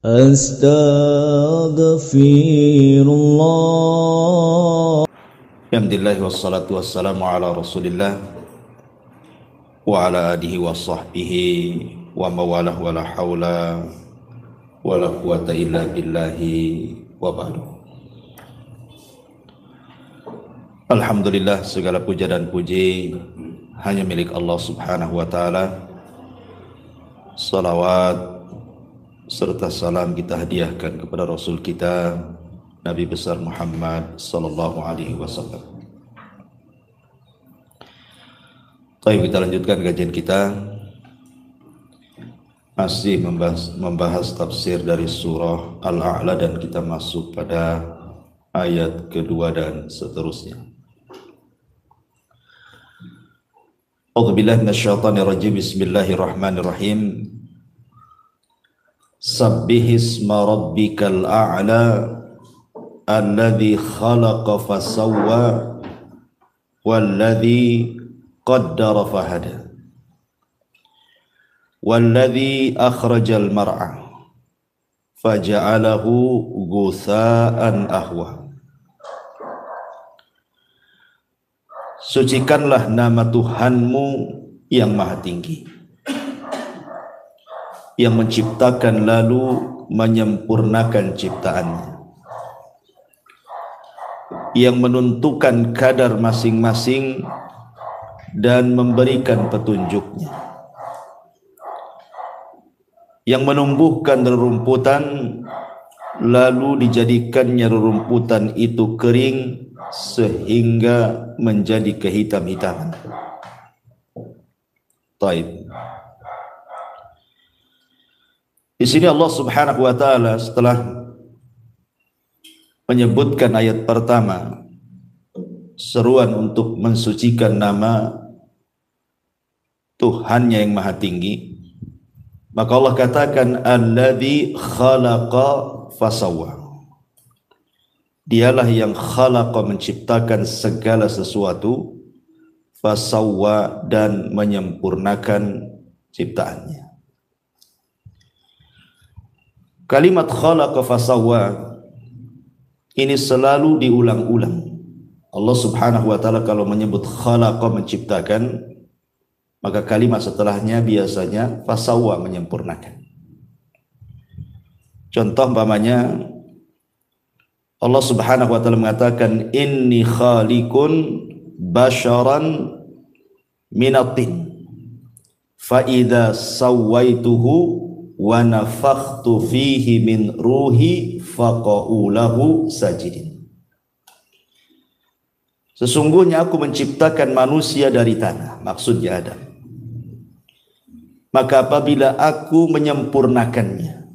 Astaghfirullah. Alhamdulillah wassalatu wassalamu ala Rasulillah wa ala alihi wa sahbihi wa mawalah wa la hawla wa la quwata illa billahi wa ba'du. Alhamdulillah, segala puja dan puji hanya milik Allah Subhanahu wa taala. Salawat serta salam kita hadiahkan kepada Rasul kita Nabi besar Muhammad sallallahu alaihi wasallam. Baik, kita lanjutkan kajian kita, masih membahas tafsir dari surah Al-A'la, dan kita masuk pada ayat kedua dan seterusnya. A'udzubillahi minasyaitonir rajim. Bismillahirrahmanirrahim. Sabbihisma rabbikal a'la alladzi khalaqa fasawwa walladzi qaddara fahada walladzi akhrajal mar'a faja'alahu ghutsa'an ahwa. Sucikanlah nama Tuhanmu yang maha tinggi, yang menciptakan lalu menyempurnakan ciptaannya, yang menentukan kadar masing-masing dan memberikan petunjuknya, yang menumbuhkan rerumputan lalu dijadikannya rerumputan itu kering sehingga menjadi kehitam-hitaman. Taib. Di sini Allah Subhanahu wa taala setelah menyebutkan ayat pertama seruan untuk mensucikan nama Tuhannya yang maha tinggi, maka Allah katakan alladzi khalaqa fasawwa. Dialah yang khalaqa, menciptakan segala sesuatu, fasawwa, dan menyempurnakan ciptaannya. Kalimat khalaqa fasawwa ini selalu diulang-ulang. Allah Subhanahu wa taala kalau menyebut khalaqa, menciptakan, maka kalimat setelahnya biasanya fasawwa, menyempurnakan. Contoh umpamanya Allah Subhanahu wa taala mengatakan inni khaliqun basharan minatin fa idza sawaituhu wa nafakhtu fihi min ruhi faqa'u lahu sajidin. Sesungguhnya aku menciptakan manusia dari tanah, maksudnya Adam. Maka apabila aku menyempurnakannya,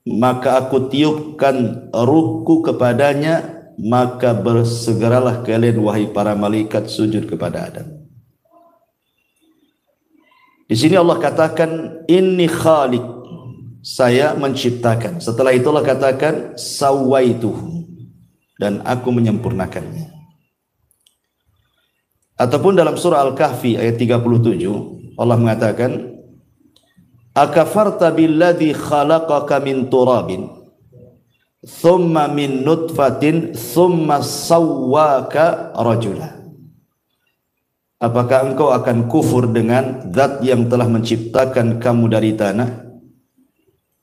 maka aku tiupkan ruhku kepadanya, maka bersegeralah kalian wahai para malaikat sujud kepada Adam. Di sini Allah katakan inni khaliq, saya menciptakan. Setelah itu Allah katakan sawaituhu, dan aku menyempurnakannya. Ataupun dalam surah Al-Kahfi ayat 37 Allah mengatakan akafarta billadzi khalaqaka min turabin thumma min nutfatin thumma sawwaka rajula. Apakah engkau akan kufur dengan zat yang telah menciptakan kamu dari tanah,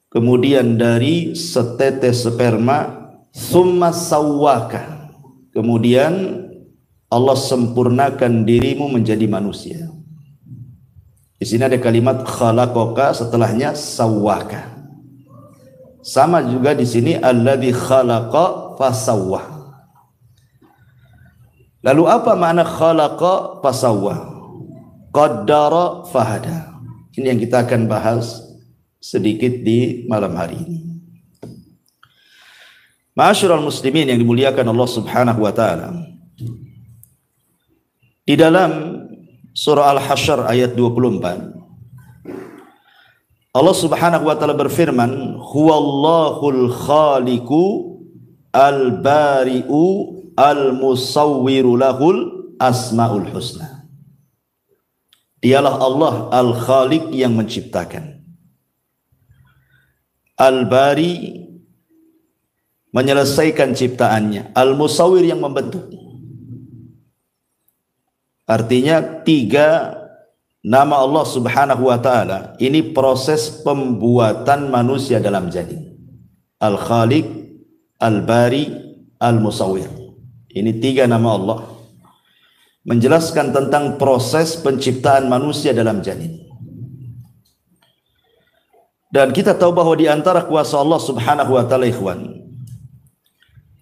kemudian dari setetes sperma, thumma sawwaka, kemudian Allah sempurnakan dirimu menjadi manusia. Di sini ada kalimat khalaqaka, setelahnya sawwaka. Sama juga di sini alladzi khalaqa fasawwa. Lalu apa makna khalaqa fasawwa? Qaddara fahada. Ini yang kita akan bahas sedikit di malam hari ini. Ma'asyiral muslimin yang dimuliakan Allah Subhanahu wa taala. Di dalam surah Al-Hasyr ayat 24 Allah Subhanahu wa taala berfirman, huwallahul khaliqu al-bari'u al-musawwiru lahul asmaul husna. Dialah Allah al-Khaliq yang menciptakan, Al-Bari menyelesaikan ciptaannya, Al-Musawwir yang membentuk. Artinya 3 nama Allah Subhanahu wa taala ini proses pembuatan manusia dalam janin. Al-Khaliq, Al-Bari, Al-Musawwir. Ini 3 nama Allah menjelaskan tentang proses penciptaan manusia dalam janin. Dan kita tahu bahwa di antara kuasa Allah Subhanahu wa taala, ikhwan,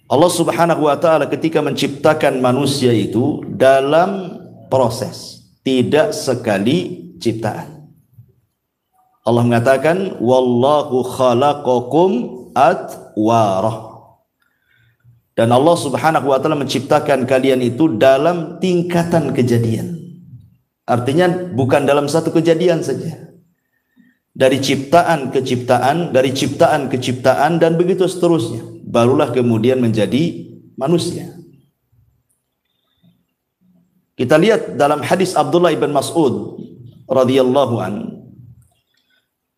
Allah Subhanahu wa taala ketika menciptakan manusia itu dalam proses, tidak sekali ciptaan. Allah mengatakan wallahu khalaqakum atwarah. Dan Allah Subhanahu wa taala menciptakan kalian itu dalam tingkatan kejadian. Artinya bukan dalam satu kejadian saja. Dari ciptaan ke ciptaan, dari ciptaan ke ciptaan, dan begitu seterusnya. Barulah kemudian menjadi manusia. Kita lihat dalam hadis Abdullah ibn Mas'ud radhiyallahu an,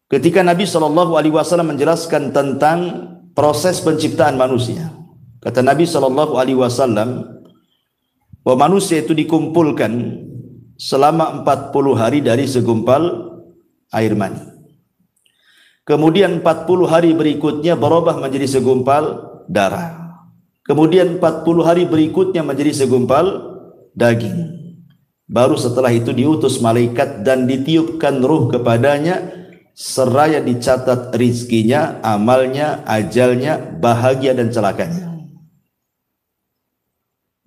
ketika Nabi SAW menjelaskan tentang proses penciptaan manusia. Kata Nabi SAW, bahwa manusia itu dikumpulkan selama 40 hari dari segumpal air mani. Kemudian 40 hari berikutnya berubah menjadi segumpal darah. Kemudian 40 hari berikutnya menjadi segumpal daging. Baru setelah itu diutus malaikat dan ditiupkan ruh kepadanya, seraya dicatat rizkinya, amalnya, ajalnya, bahagia dan celakanya.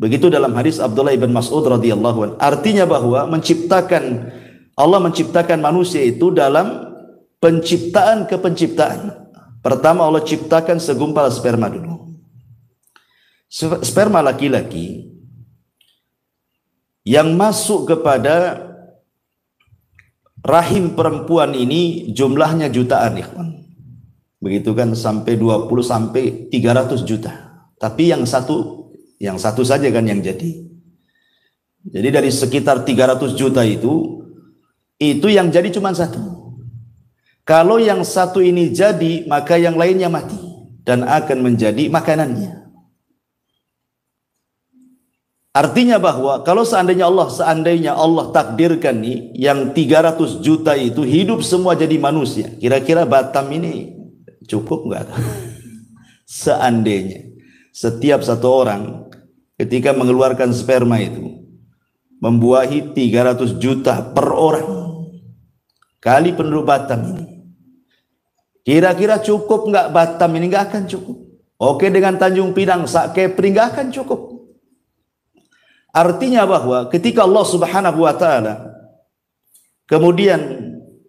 Begitu dalam hadis Abdullah ibn Mas'ud radhiyallahu anhu. Artinya bahwa Allah menciptakan manusia itu dalam penciptaan ke penciptaan. Pertama Allah ciptakan segumpal sperma dulu. Sperma laki-laki yang masuk kepada rahim perempuan ini jumlahnya jutaan, ikhwan. Begitu kan, sampai 20 sampai 300 juta. Tapi yang satu saja kan yang jadi. Jadi dari sekitar 300 juta itu yang jadi cuma satu. Kalau yang satu ini jadi, maka yang lainnya mati dan akan menjadi makanannya. Artinya bahwa kalau seandainya Allah takdirkan nih yang 300 juta itu hidup semua jadi manusia, kira-kira Batam ini cukup enggak? Seandainya setiap satu orang ketika mengeluarkan sperma itu membuahi 300 juta per orang kali penduduk Batam ini, kira-kira cukup enggak Batam ini? Enggak akan cukup. Oke, dengan Tanjung Pinang, Sak Kepri enggak akan cukup. Artinya bahwa ketika Allah Subhanahu wa taala kemudian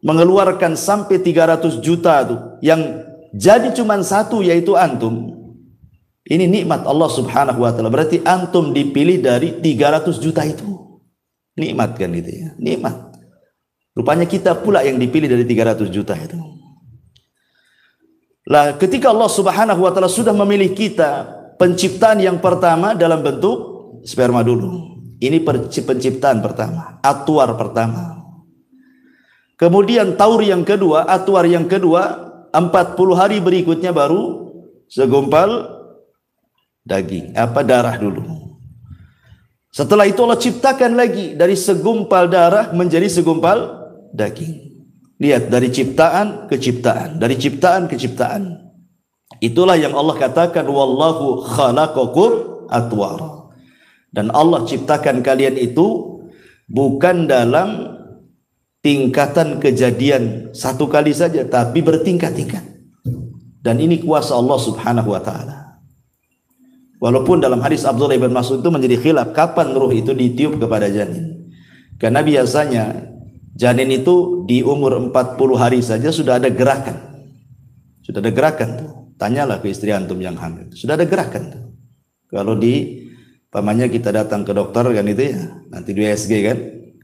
mengeluarkan sampai 300 juta itu, yang jadi cuma satu yaitu antum. Ini nikmat Allah Subhanahu wa taala. Berarti antum dipilih dari 300 juta itu. Nikmat kan itu ya? Nikmat. Rupanya kita pula yang dipilih dari 300 juta itu. Lah ketika Allah Subhanahu wa taala sudah memilih kita, penciptaan yang pertama dalam bentuk sperma dulu. Ini penciptaan pertama, atwar pertama. Kemudian taur yang kedua, atwar yang kedua, 40 hari berikutnya baru segumpal daging, darah dulu. Setelah itu Allah ciptakan lagi dari segumpal darah menjadi segumpal daging. Lihat, dari ciptaan ke ciptaan, dari ciptaan ke ciptaan. Itulah yang Allah katakan wallahu khalaqakum atwara. Dan Allah ciptakan kalian itu bukan dalam tingkatan kejadian satu kali saja, tapi bertingkat-tingkat. Dan ini kuasa Allah Subhanahu wa taala. Walaupun dalam hadis Abdullah ibn Mas'ud itu menjadi khilaf kapan ruh itu ditiup kepada janin. Karena biasanya janin itu di umur 40 hari saja sudah ada gerakan. Sudah ada gerakan tuh. Tanyalah ke istri antum yang hamil. Sudah ada gerakan tuh. Kalau pamannya kita datang ke dokter kan itu ya, nanti di USG kan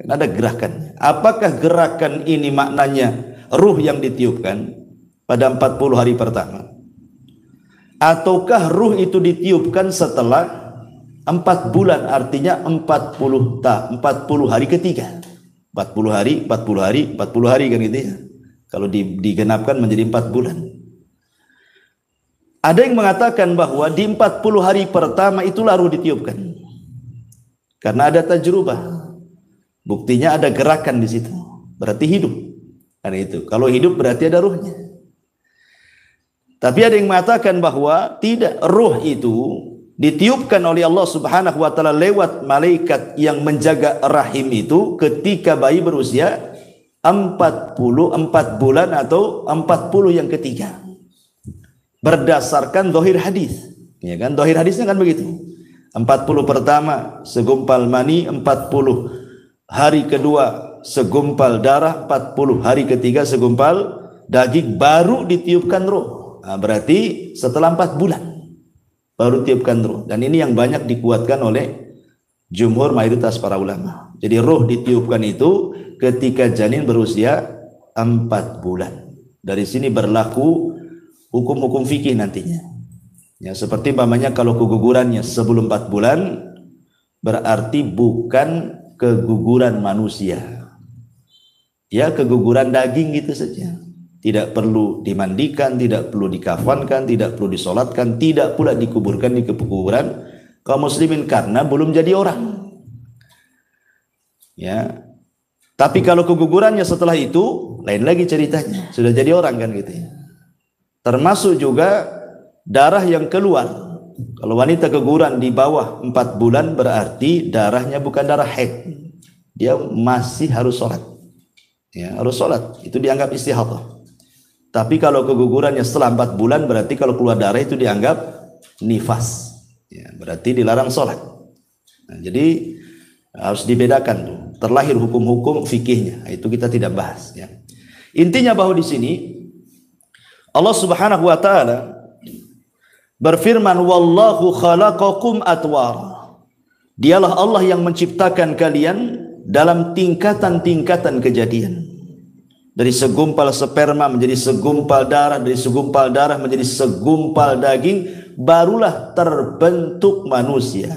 ada gerakannya. Apakah gerakan ini maknanya ruh yang ditiupkan pada 40 hari pertama? Ataukah ruh itu ditiupkan setelah 4 bulan, artinya 40 hari ketiga. 40 hari kan gitu ya. Kalau digenapkan menjadi 4 bulan. Ada yang mengatakan bahwa di 40 hari pertama itulah ruh ditiupkan. Karena ada tajrubah. Buktinya ada gerakan di situ. Berarti hidup. Karena itu. Kalau hidup berarti ada ruhnya. Tapi ada yang mengatakan bahwa tidak, ruh itu ditiupkan oleh Allah Subhanahu wa taala lewat malaikat yang menjaga rahim itu ketika bayi berusia 44 bulan atau 40 yang ketiga. Berdasarkan zahir hadis. Ya kan? Zahir hadisnya kan begitu. 40 pertama segumpal mani, 40 hari kedua segumpal darah, 40 hari ketiga segumpal daging, baru ditiupkan ruh. Nah, berarti setelah 4 bulan baru tiupkan ruh. Dan ini yang banyak dikuatkan oleh jumhur mayoritas para ulama. Jadi ruh ditiupkan itu ketika janin berusia 4 bulan. Dari sini berlaku hukum-hukum fikih nantinya. Ya, seperti umpamanya kalau kegugurannya sebelum 4 bulan berarti bukan keguguran manusia. Ya, keguguran daging gitu saja. Tidak perlu dimandikan, tidak perlu dikafankan, tidak perlu disolatkan, tidak pula dikuburkan di kuburan kaum muslimin karena belum jadi orang. Ya. Tapi kalau kegugurannya setelah itu lain lagi ceritanya, sudah jadi orang kan gitu ya. Termasuk juga darah yang keluar. Kalau wanita keguguran di bawah 4 bulan berarti darahnya bukan darah haid. Dia masih harus sholat. Ya, harus sholat. Itu dianggap istihadah. Tapi kalau kegugurannya setelah 4 bulan berarti kalau keluar darah itu dianggap nifas. Ya, berarti dilarang sholat. Nah, jadi harus dibedakan tuh. Terlahir hukum-hukum fikihnya. Itu kita tidak bahas. Ya. Intinya bahwa di sini Allah Subhanahu wa taala berfirman, wallahu khalaqakum atwara. Dialah Allah yang menciptakan kalian dalam tingkatan-tingkatan kejadian. Dari segumpal sperma menjadi segumpal darah, dari segumpal darah menjadi segumpal daging, barulah terbentuk manusia.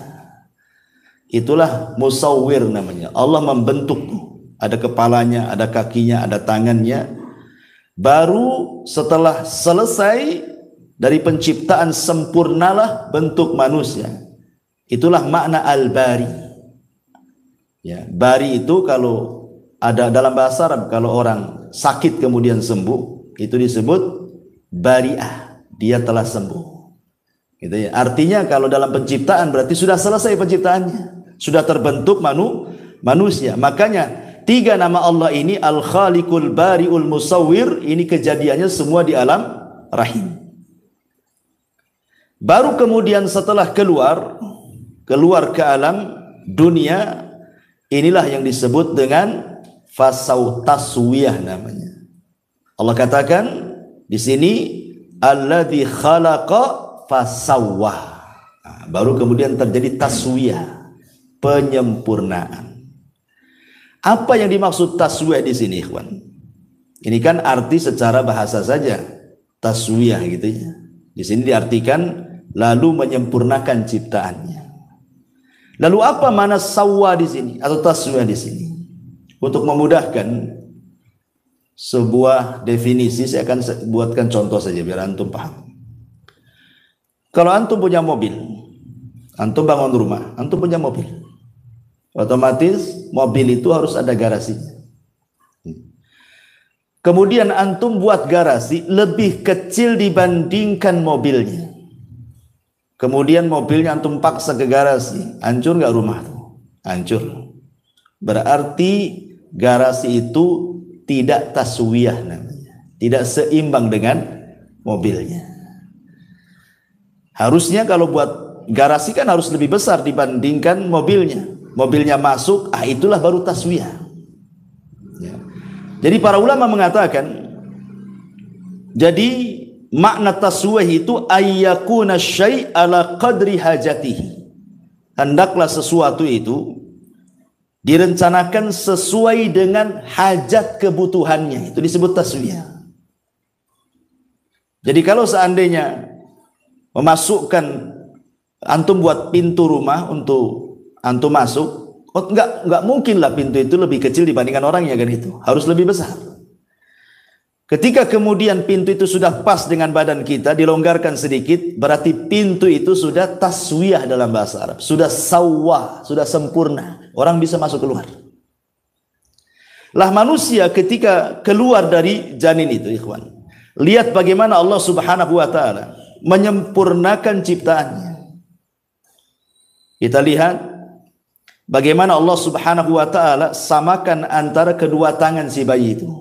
Itulah musawwir namanya. Allah membentuk. Ada kepalanya, ada kakinya, ada tangannya. Baru setelah selesai dari penciptaan sempurnalah bentuk manusia. Itulah makna al-bari. Ya, bari itu kalau ada dalam bahasa Arab, kalau orang sakit kemudian sembuh, itu disebut bari'ah. Dia telah sembuh. Gitu ya. Artinya kalau dalam penciptaan berarti sudah selesai penciptaannya. Sudah terbentuk manusia. Makanya 3 nama Allah ini, Al-Khaliqul Bari'ul Musawwir, ini kejadiannya semua di alam rahim. Baru kemudian setelah keluar ke alam dunia, inilah yang disebut dengan fasau taswiyah namanya. Allah katakan di sini alladzi khalaqa fasawwah. Nah, baru kemudian terjadi taswiyah, penyempurnaan. Apa yang dimaksud taswiyah di sini, ikhwan? Ini kan arti secara bahasa saja, taswiyah gitu ya. Di sini diartikan lalu menyempurnakan ciptaannya. Lalu apa makna sawwa di sini atau taswiyah di sini? Untuk memudahkan sebuah definisi, saya akan buatkan contoh saja biar antum paham. Kalau antum punya mobil, antum bangun rumah, antum punya mobil, otomatis mobil itu harus ada garasinya. Kemudian antum buat garasi lebih kecil dibandingkan mobilnya. Kemudian mobilnya antum paksa ke garasi, hancur nggak rumah tuh? Hancur. Berarti garasi itu tidak taswiyah namanya, tidak seimbang dengan mobilnya. Harusnya kalau buat garasi kan harus lebih besar dibandingkan mobilnya. Mobilnya masuk, itulah baru taswiyah. Ya. Jadi para ulama mengatakan, jadi makna taswiyah itu ayyakuna syai' ala qadri hajatihi. Hendaklah sesuatu itu direncanakan sesuai dengan hajat kebutuhannya. Itu disebut taswiyah. Jadi kalau seandainya memasukkan, antum buat pintu rumah untuk antum masuk, enggak mungkin lah pintu itu lebih kecil dibandingkan orangnya kan, itu harus lebih besar. Ketika kemudian pintu itu sudah pas dengan badan kita, dilonggarkan sedikit, berarti pintu itu sudah taswiyah dalam bahasa Arab. Sudah sawah, sudah sempurna. Orang bisa masuk keluar. Lah manusia ketika keluar dari janin itu, ikhwan. Lihat bagaimana Allah Subhanahu wa taala menyempurnakan ciptaannya. Kita lihat bagaimana Allah Subhanahu wa taala samakan antara kedua tangan si bayi itu.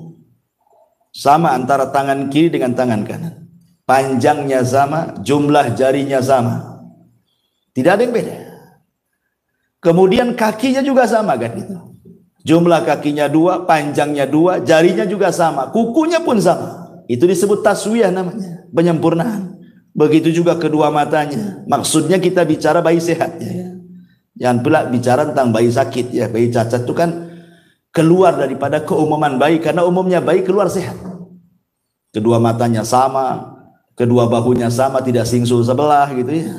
Sama antara tangan kiri dengan tangan kanan. Panjangnya sama, jumlah jarinya sama. Tidak ada yang beda. Kemudian kakinya juga sama kan itu. Jumlah kakinya 2, panjangnya 2, jarinya juga sama, kukunya pun sama. Itu disebut taswiyah namanya, penyempurnaan. Begitu juga kedua matanya. Maksudnya kita bicara bayi sehat ya. Jangan pula bicara tentang bayi sakit ya. Bayi cacat itu kan keluar daripada keumuman bayi, karena umumnya bayi keluar sehat. Kedua matanya sama, kedua bahunya sama, tidak singsul sebelah gitu ya.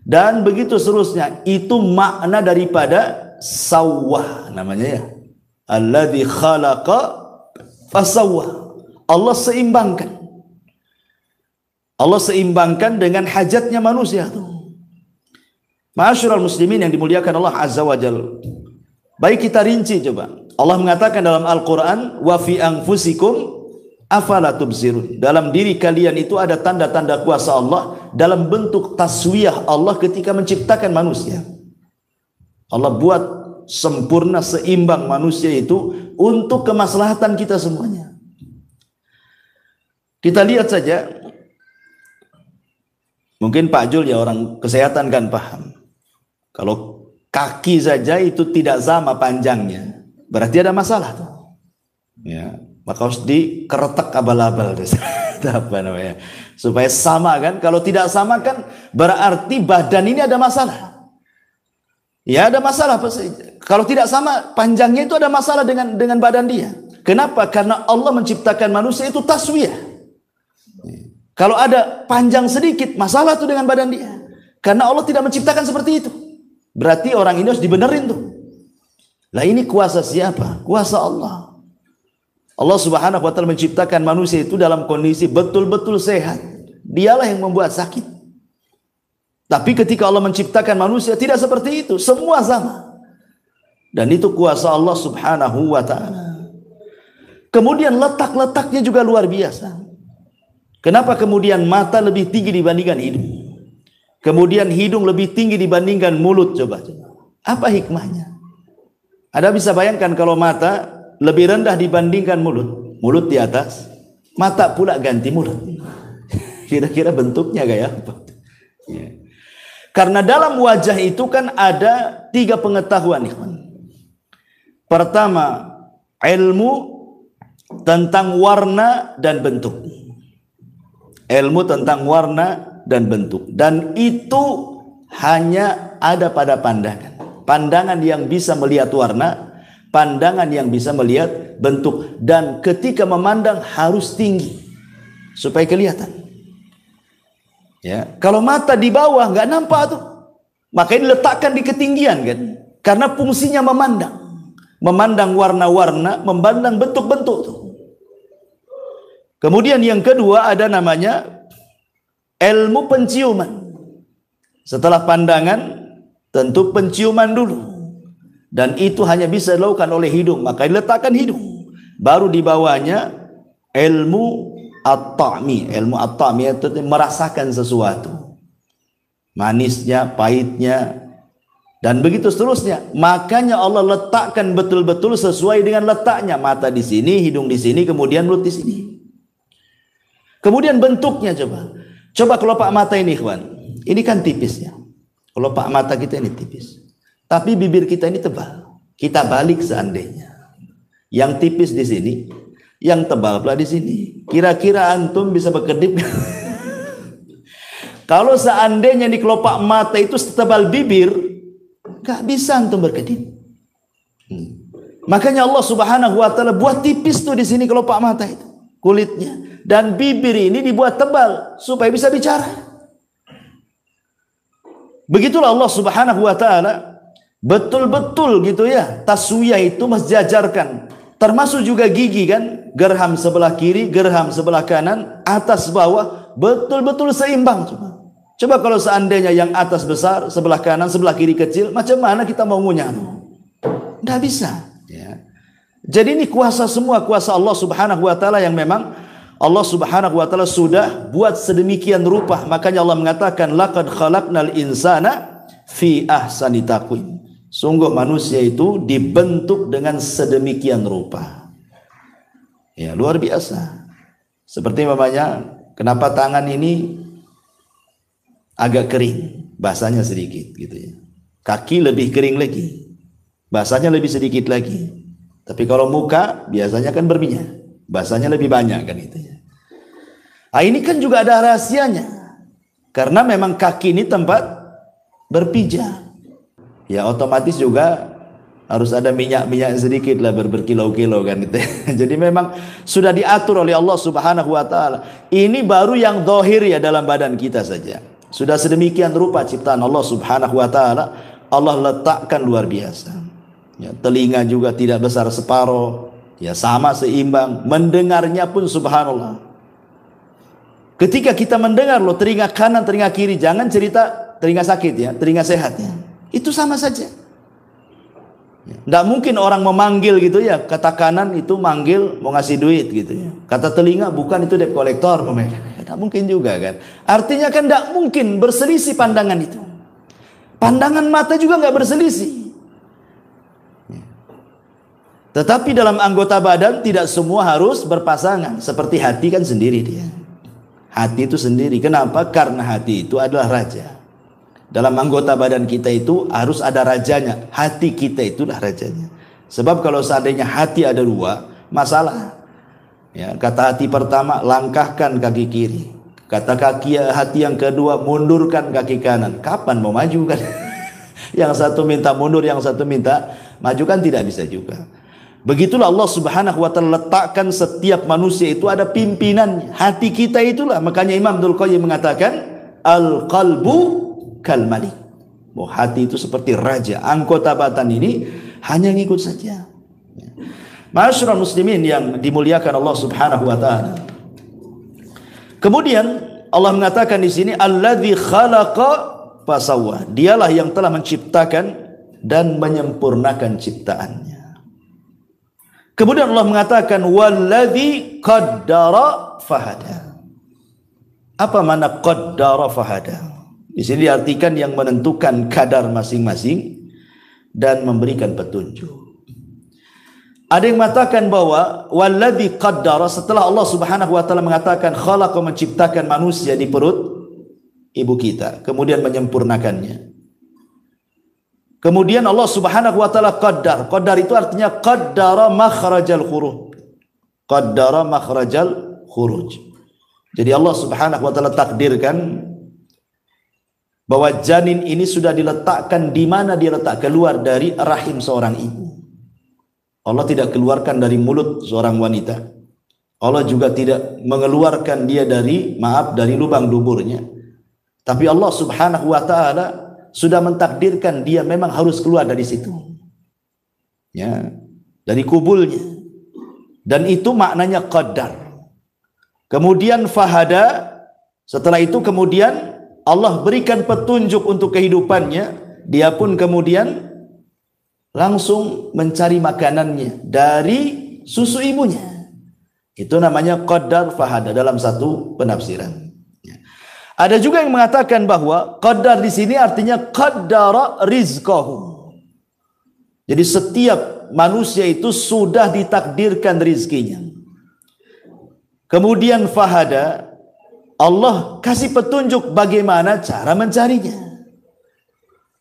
Dan begitu seterusnya. Itu makna daripada sawah namanya ya. Alladzi khalaqa fasawwah. Allah seimbangkan. Allah seimbangkan dengan hajatnya manusia tuh. Ma'asyiral muslimin yang dimuliakan Allah Azza wa Jalla. Baik kita rinci coba. Allah mengatakan dalam Al-Quran, wa fi anfusikum afala tubsirun. Dalam diri kalian itu ada tanda-tanda kuasa Allah dalam bentuk taswiyah Allah ketika menciptakan manusia. Allah buat sempurna, seimbang manusia itu untuk kemaslahatan kita semuanya. Kita lihat saja, mungkin Pak Jul ya orang kesehatan kan paham. Kalau kaki saja itu tidak sama panjangnya, berarti ada masalah tuh. Ya, maka harus dikeretek abal-abal apa namanya, supaya sama kan. Kalau tidak sama kan berarti badan ini ada masalah. Ya ada masalah. Kalau tidak sama panjangnya itu ada masalah dengan badan dia. Kenapa? Karena Allah menciptakan manusia itu taswiyah. Kalau ada panjang sedikit, masalah tuh dengan badan dia. Karena Allah tidak menciptakan seperti itu. Berarti orang ini harus dibenerin tuh. Lah ini kuasa siapa? Kuasa Allah. Allah Subhanahu wa taala menciptakan manusia itu dalam kondisi betul-betul sehat. Dialah yang membuat sakit. Tapi ketika Allah menciptakan manusia tidak seperti itu, semua sama. Dan itu kuasa Allah Subhanahu wa taala. Kemudian letak-letaknya juga luar biasa. Kenapa kemudian mata lebih tinggi dibandingkan hidung? Kemudian hidung lebih tinggi dibandingkan mulut? Coba. Apa hikmahnya? Ada bisa bayangkan kalau mata lebih rendah dibandingkan mulut? Mulut di atas, mata pula ganti mulut. Kira-kira bentuknya kayak apa? Ya. Karena dalam wajah itu kan ada 3 pengetahuan. Pertama, ilmu tentang warna dan bentuk. Ilmu tentang warna dan bentuk. Dan itu hanya ada pada pandangan. Pandangan yang bisa melihat warna, pandangan yang bisa melihat bentuk. Dan ketika memandang harus tinggi supaya kelihatan. Ya, kalau mata di bawah nggak nampak tuh. Makanya diletakkan di ketinggian kan. Karena fungsinya memandang. Memandang warna-warna, memandang bentuk-bentuk tuh. Kemudian yang kedua ada namanya ilmu penciuman. Setelah pandangan tentu penciuman dulu. Dan itu hanya bisa dilakukan oleh hidung. Maka diletakkan hidung. Baru di bawahnya ilmu at-ta'mi. Ilmu at-ta'mi itu merasakan sesuatu. Manisnya, pahitnya. Dan begitu seterusnya. Makanya Allah letakkan betul-betul sesuai dengan letaknya. Mata di sini, hidung di sini, kemudian mulut di sini. Kemudian bentuknya coba. Coba kelopak mata ini, ikhwan. Ini kan tipis ya. Kelopak mata kita ini tipis. Tapi bibir kita ini tebal. Kita balik seandainya. Yang tipis di sini, yang tebal pula di sini. Kira-kira antum bisa berkedip? Kalau seandainya di kelopak mata itu setebal bibir, gak bisa antum berkedip. Makanya Allah Subhanahu wa taala buat tipis tuh di sini kelopak mata itu, kulitnya. Dan bibir ini dibuat tebal supaya bisa bicara. Begitulah Allah Subhanahu wa taala betul-betul gitu ya, taswiyah itu mensejajarkan Termasuk juga gigi kan, gerham sebelah kiri, gerham sebelah kanan, atas bawah, betul-betul seimbang. Coba kalau seandainya yang atas besar, sebelah kanan, sebelah kiri kecil, macam mana kita mau ngunyah? Tidak bisa. Ya. Jadi ini kuasa semua, kuasa Allah Subhanahu wa Ta'ala yang memang Allah Subhanahu wa Ta'ala sudah buat sedemikian rupa. Makanya Allah mengatakan, laqad khalaqnal insana fi ahsani taqwim. Sungguh manusia itu dibentuk dengan sedemikian rupa. Ya, luar biasa. Seperti namanya, kenapa tangan ini agak kering, basahnya sedikit gitu ya. Kaki lebih kering lagi, basahnya lebih sedikit lagi. Tapi kalau muka biasanya kan berminyak, basahnya lebih banyak kan itu ya. Nah, ini kan juga ada rahasianya. Karena memang kaki ini tempat berpijak. Ya otomatis juga harus ada minyak-minyak sedikit lah berkilo-kilo kan gitu. Jadi memang sudah diatur oleh Allah Subhanahu wa Ta'ala. Ini baru yang zahir ya dalam badan kita saja. Sudah sedemikian rupa ciptaan Allah Subhanahu wa Ta'ala. Allah letakkan luar biasa. Ya, telinga juga tidak besar separuh, ya sama seimbang. Mendengarnya pun subhanallah. Ketika kita mendengar loh, telinga kanan, telinga kiri, jangan cerita telinga sakit ya, telinga sehat ya. Itu sama saja. Tidak mungkin orang memanggil gitu ya, kata kanan itu manggil mau ngasih duit gitu ya. Kata telinga bukan itu debt collector. Tidak mungkin juga kan. Artinya kan tidak mungkin berselisih pandangan itu. Pandangan mata juga nggak berselisih. Tetapi dalam anggota badan tidak semua harus berpasangan. Seperti hati kan sendiri dia. Hati itu sendiri. Kenapa? Karena hati itu adalah raja. Dalam anggota badan kita itu harus ada rajanya. Hati kita itulah rajanya. Sebab kalau seandainya hati ada dua, masalah. Ya, kata hati pertama, langkahkan kaki kiri. Kata hati yang kedua, mundurkan kaki kanan. Kapan mau maju kan? Yang satu minta mundur, yang satu minta maju kan tidak bisa juga. Begitulah Allah Subhanahu wa Ta'ala letakkan setiap manusia itu ada pimpinannya. Hati kita itulah. Makanya Imam Ibnul Qayyim mengatakan, al-qalbu kal malik. Oh, hati itu seperti raja. Anggota badan ini hanya ngikut saja. Ma'asyiral muslimin yang dimuliakan Allah Subhanahu wa Ta'ala. Kemudian Allah mengatakan di sini, alladzi khalaqa fasawwa. Dialah yang telah menciptakan dan menyempurnakan ciptaannya. Kemudian Allah mengatakan, walladzi qaddara fahada. Apa makna qaddara fahada? Di sini diartikan yang menentukan kadar masing-masing dan memberikan petunjuk. Ada yang mengatakan bahwa walladzi qaddara, setelah Allah Subhanahu wa Ta'ala mengatakan khalaqa, menciptakan manusia di perut ibu kita, kemudian menyempurnakannya. Kemudian Allah Subhanahu wa Ta'ala qaddar. Qaddar itu artinya qaddara makhrajal khuruj. Qaddara makhrajal khuruj. Jadi Allah Subhanahu wa Ta'ala takdirkan bahwa janin ini sudah diletakkan di mana dia letak, keluar dari rahim seorang ibu. Allah tidak keluarkan dari mulut seorang wanita. Allah juga tidak mengeluarkan dia dari lubang duburnya. Tapi Allah Subhanahu wa Ta'ala sudah mentakdirkan dia memang harus keluar dari situ. Ya, dari kubulnya. Dan itu maknanya qaddar. Kemudian fahada, setelah itu kemudian Allah berikan petunjuk untuk kehidupannya. Dia pun kemudian langsung mencari makanannya dari susu ibunya. Itu namanya qaddar fahada dalam satu penafsiran. Ada juga yang mengatakan bahwa qaddar di sini artinya qaddara rizqahu. Jadi setiap manusia itu sudah ditakdirkan rizkinya. Kemudian fahada, Allah kasih petunjuk bagaimana cara mencarinya.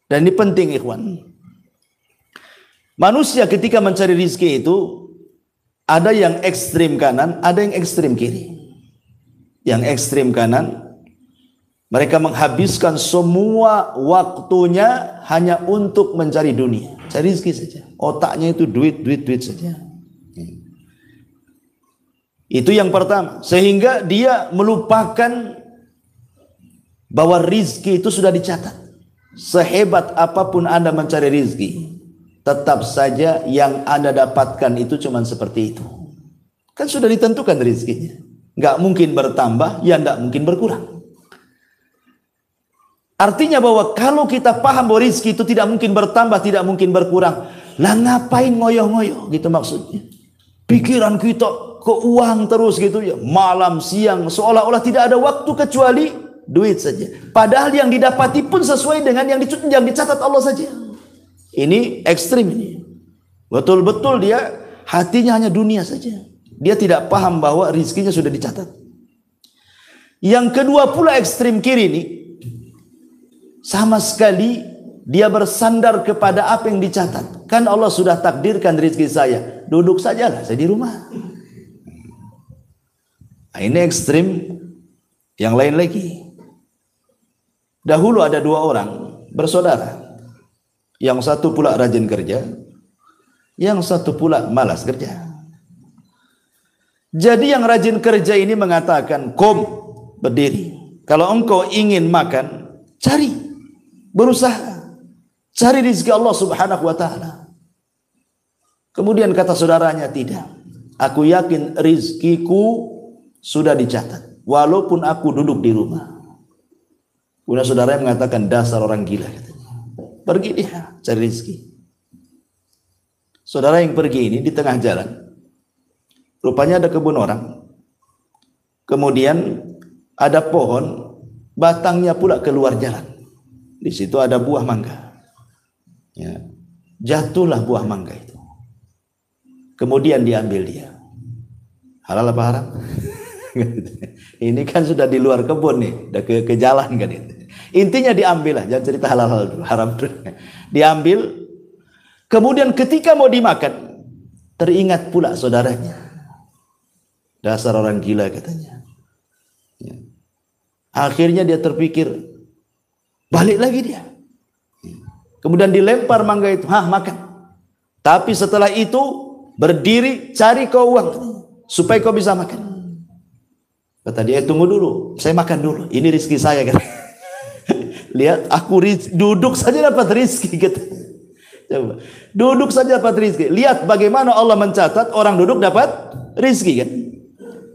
Dan ini penting ikhwan. Manusia ketika mencari rizki itu ada yang ekstrim kanan, ada yang ekstrim kiri. Yang ekstrim kanan, mereka menghabiskan semua waktunya hanya untuk mencari dunia, cari rizki saja. Otaknya itu duit saja. Itu yang pertama. Sehingga dia melupakan bahwa rizki itu sudah dicatat. Sehebat apapun Anda mencari rizki, tetap saja yang Anda dapatkan itu cuma seperti itu. Kan sudah ditentukan rezekinya. Nggak mungkin bertambah, ya nggak mungkin berkurang. Artinya bahwa kalau kita paham bahwa rezeki itu tidak mungkin bertambah, tidak mungkin berkurang, lah ngapain ngoyo-ngoyo gitu maksudnya. Pikiran kita ke uang terus gitu ya, malam siang seolah-olah tidak ada waktu kecuali duit saja. Padahal yang didapati pun sesuai dengan yang dicatat Allah saja. Ini ekstrim ini. Betul-betul dia hatinya hanya dunia saja. Dia tidak paham bahwa rizkinya sudah dicatat. Yang kedua pula ekstrim kiri ini, sama sekali dia bersandar kepada apa yang dicatat. Kan Allah sudah takdirkan rezeki saya, duduk sajalah saya di rumah. Nah, ini ekstrim. Yang lain lagi, dahulu ada dua orang bersaudara. Yang satu pula rajin kerja, yang satu pula malas kerja. Jadi yang rajin kerja ini mengatakan, "Kom, berdiri. Kalau engkau ingin makan, cari, berusaha, cari rezeki Allah Subhanahu wa taala." Kemudian kata saudaranya, "Tidak. Aku yakin rezekiku sudah dicatat, walaupun aku duduk di rumah." Kemudian saudaranya mengatakan, "Dasar orang gila," katanya. Pergi dia cari rezeki. Saudara yang pergi ini di tengah jalan, rupanya ada kebun orang. Kemudian ada pohon, batangnya pula keluar jalan. Di situ ada buah mangga. Ya. Jatuhlah buah mangga itu. Kemudian diambil dia. Halal apa haram? Ini kan sudah di luar kebun nih, udah ke jalan kan itu. Intinya diambil lah, jangan cerita halal dulu, haram dulu. Diambil, kemudian ketika mau dimakan, teringat pula saudaranya. Dasar orang gila katanya. Ya. Akhirnya dia terpikir, balik lagi dia. Kemudian dilempar mangga itu, makan. Tapi setelah itu berdiri cari kau uang supaya kau bisa makan. Kata dia, tunggu dulu, saya makan dulu. Ini rezeki saya kan. Lihat, aku duduk saja dapat rezeki gitu. Coba, duduk saja dapat rezeki. Lihat bagaimana Allah mencatat orang duduk dapat rezeki kan.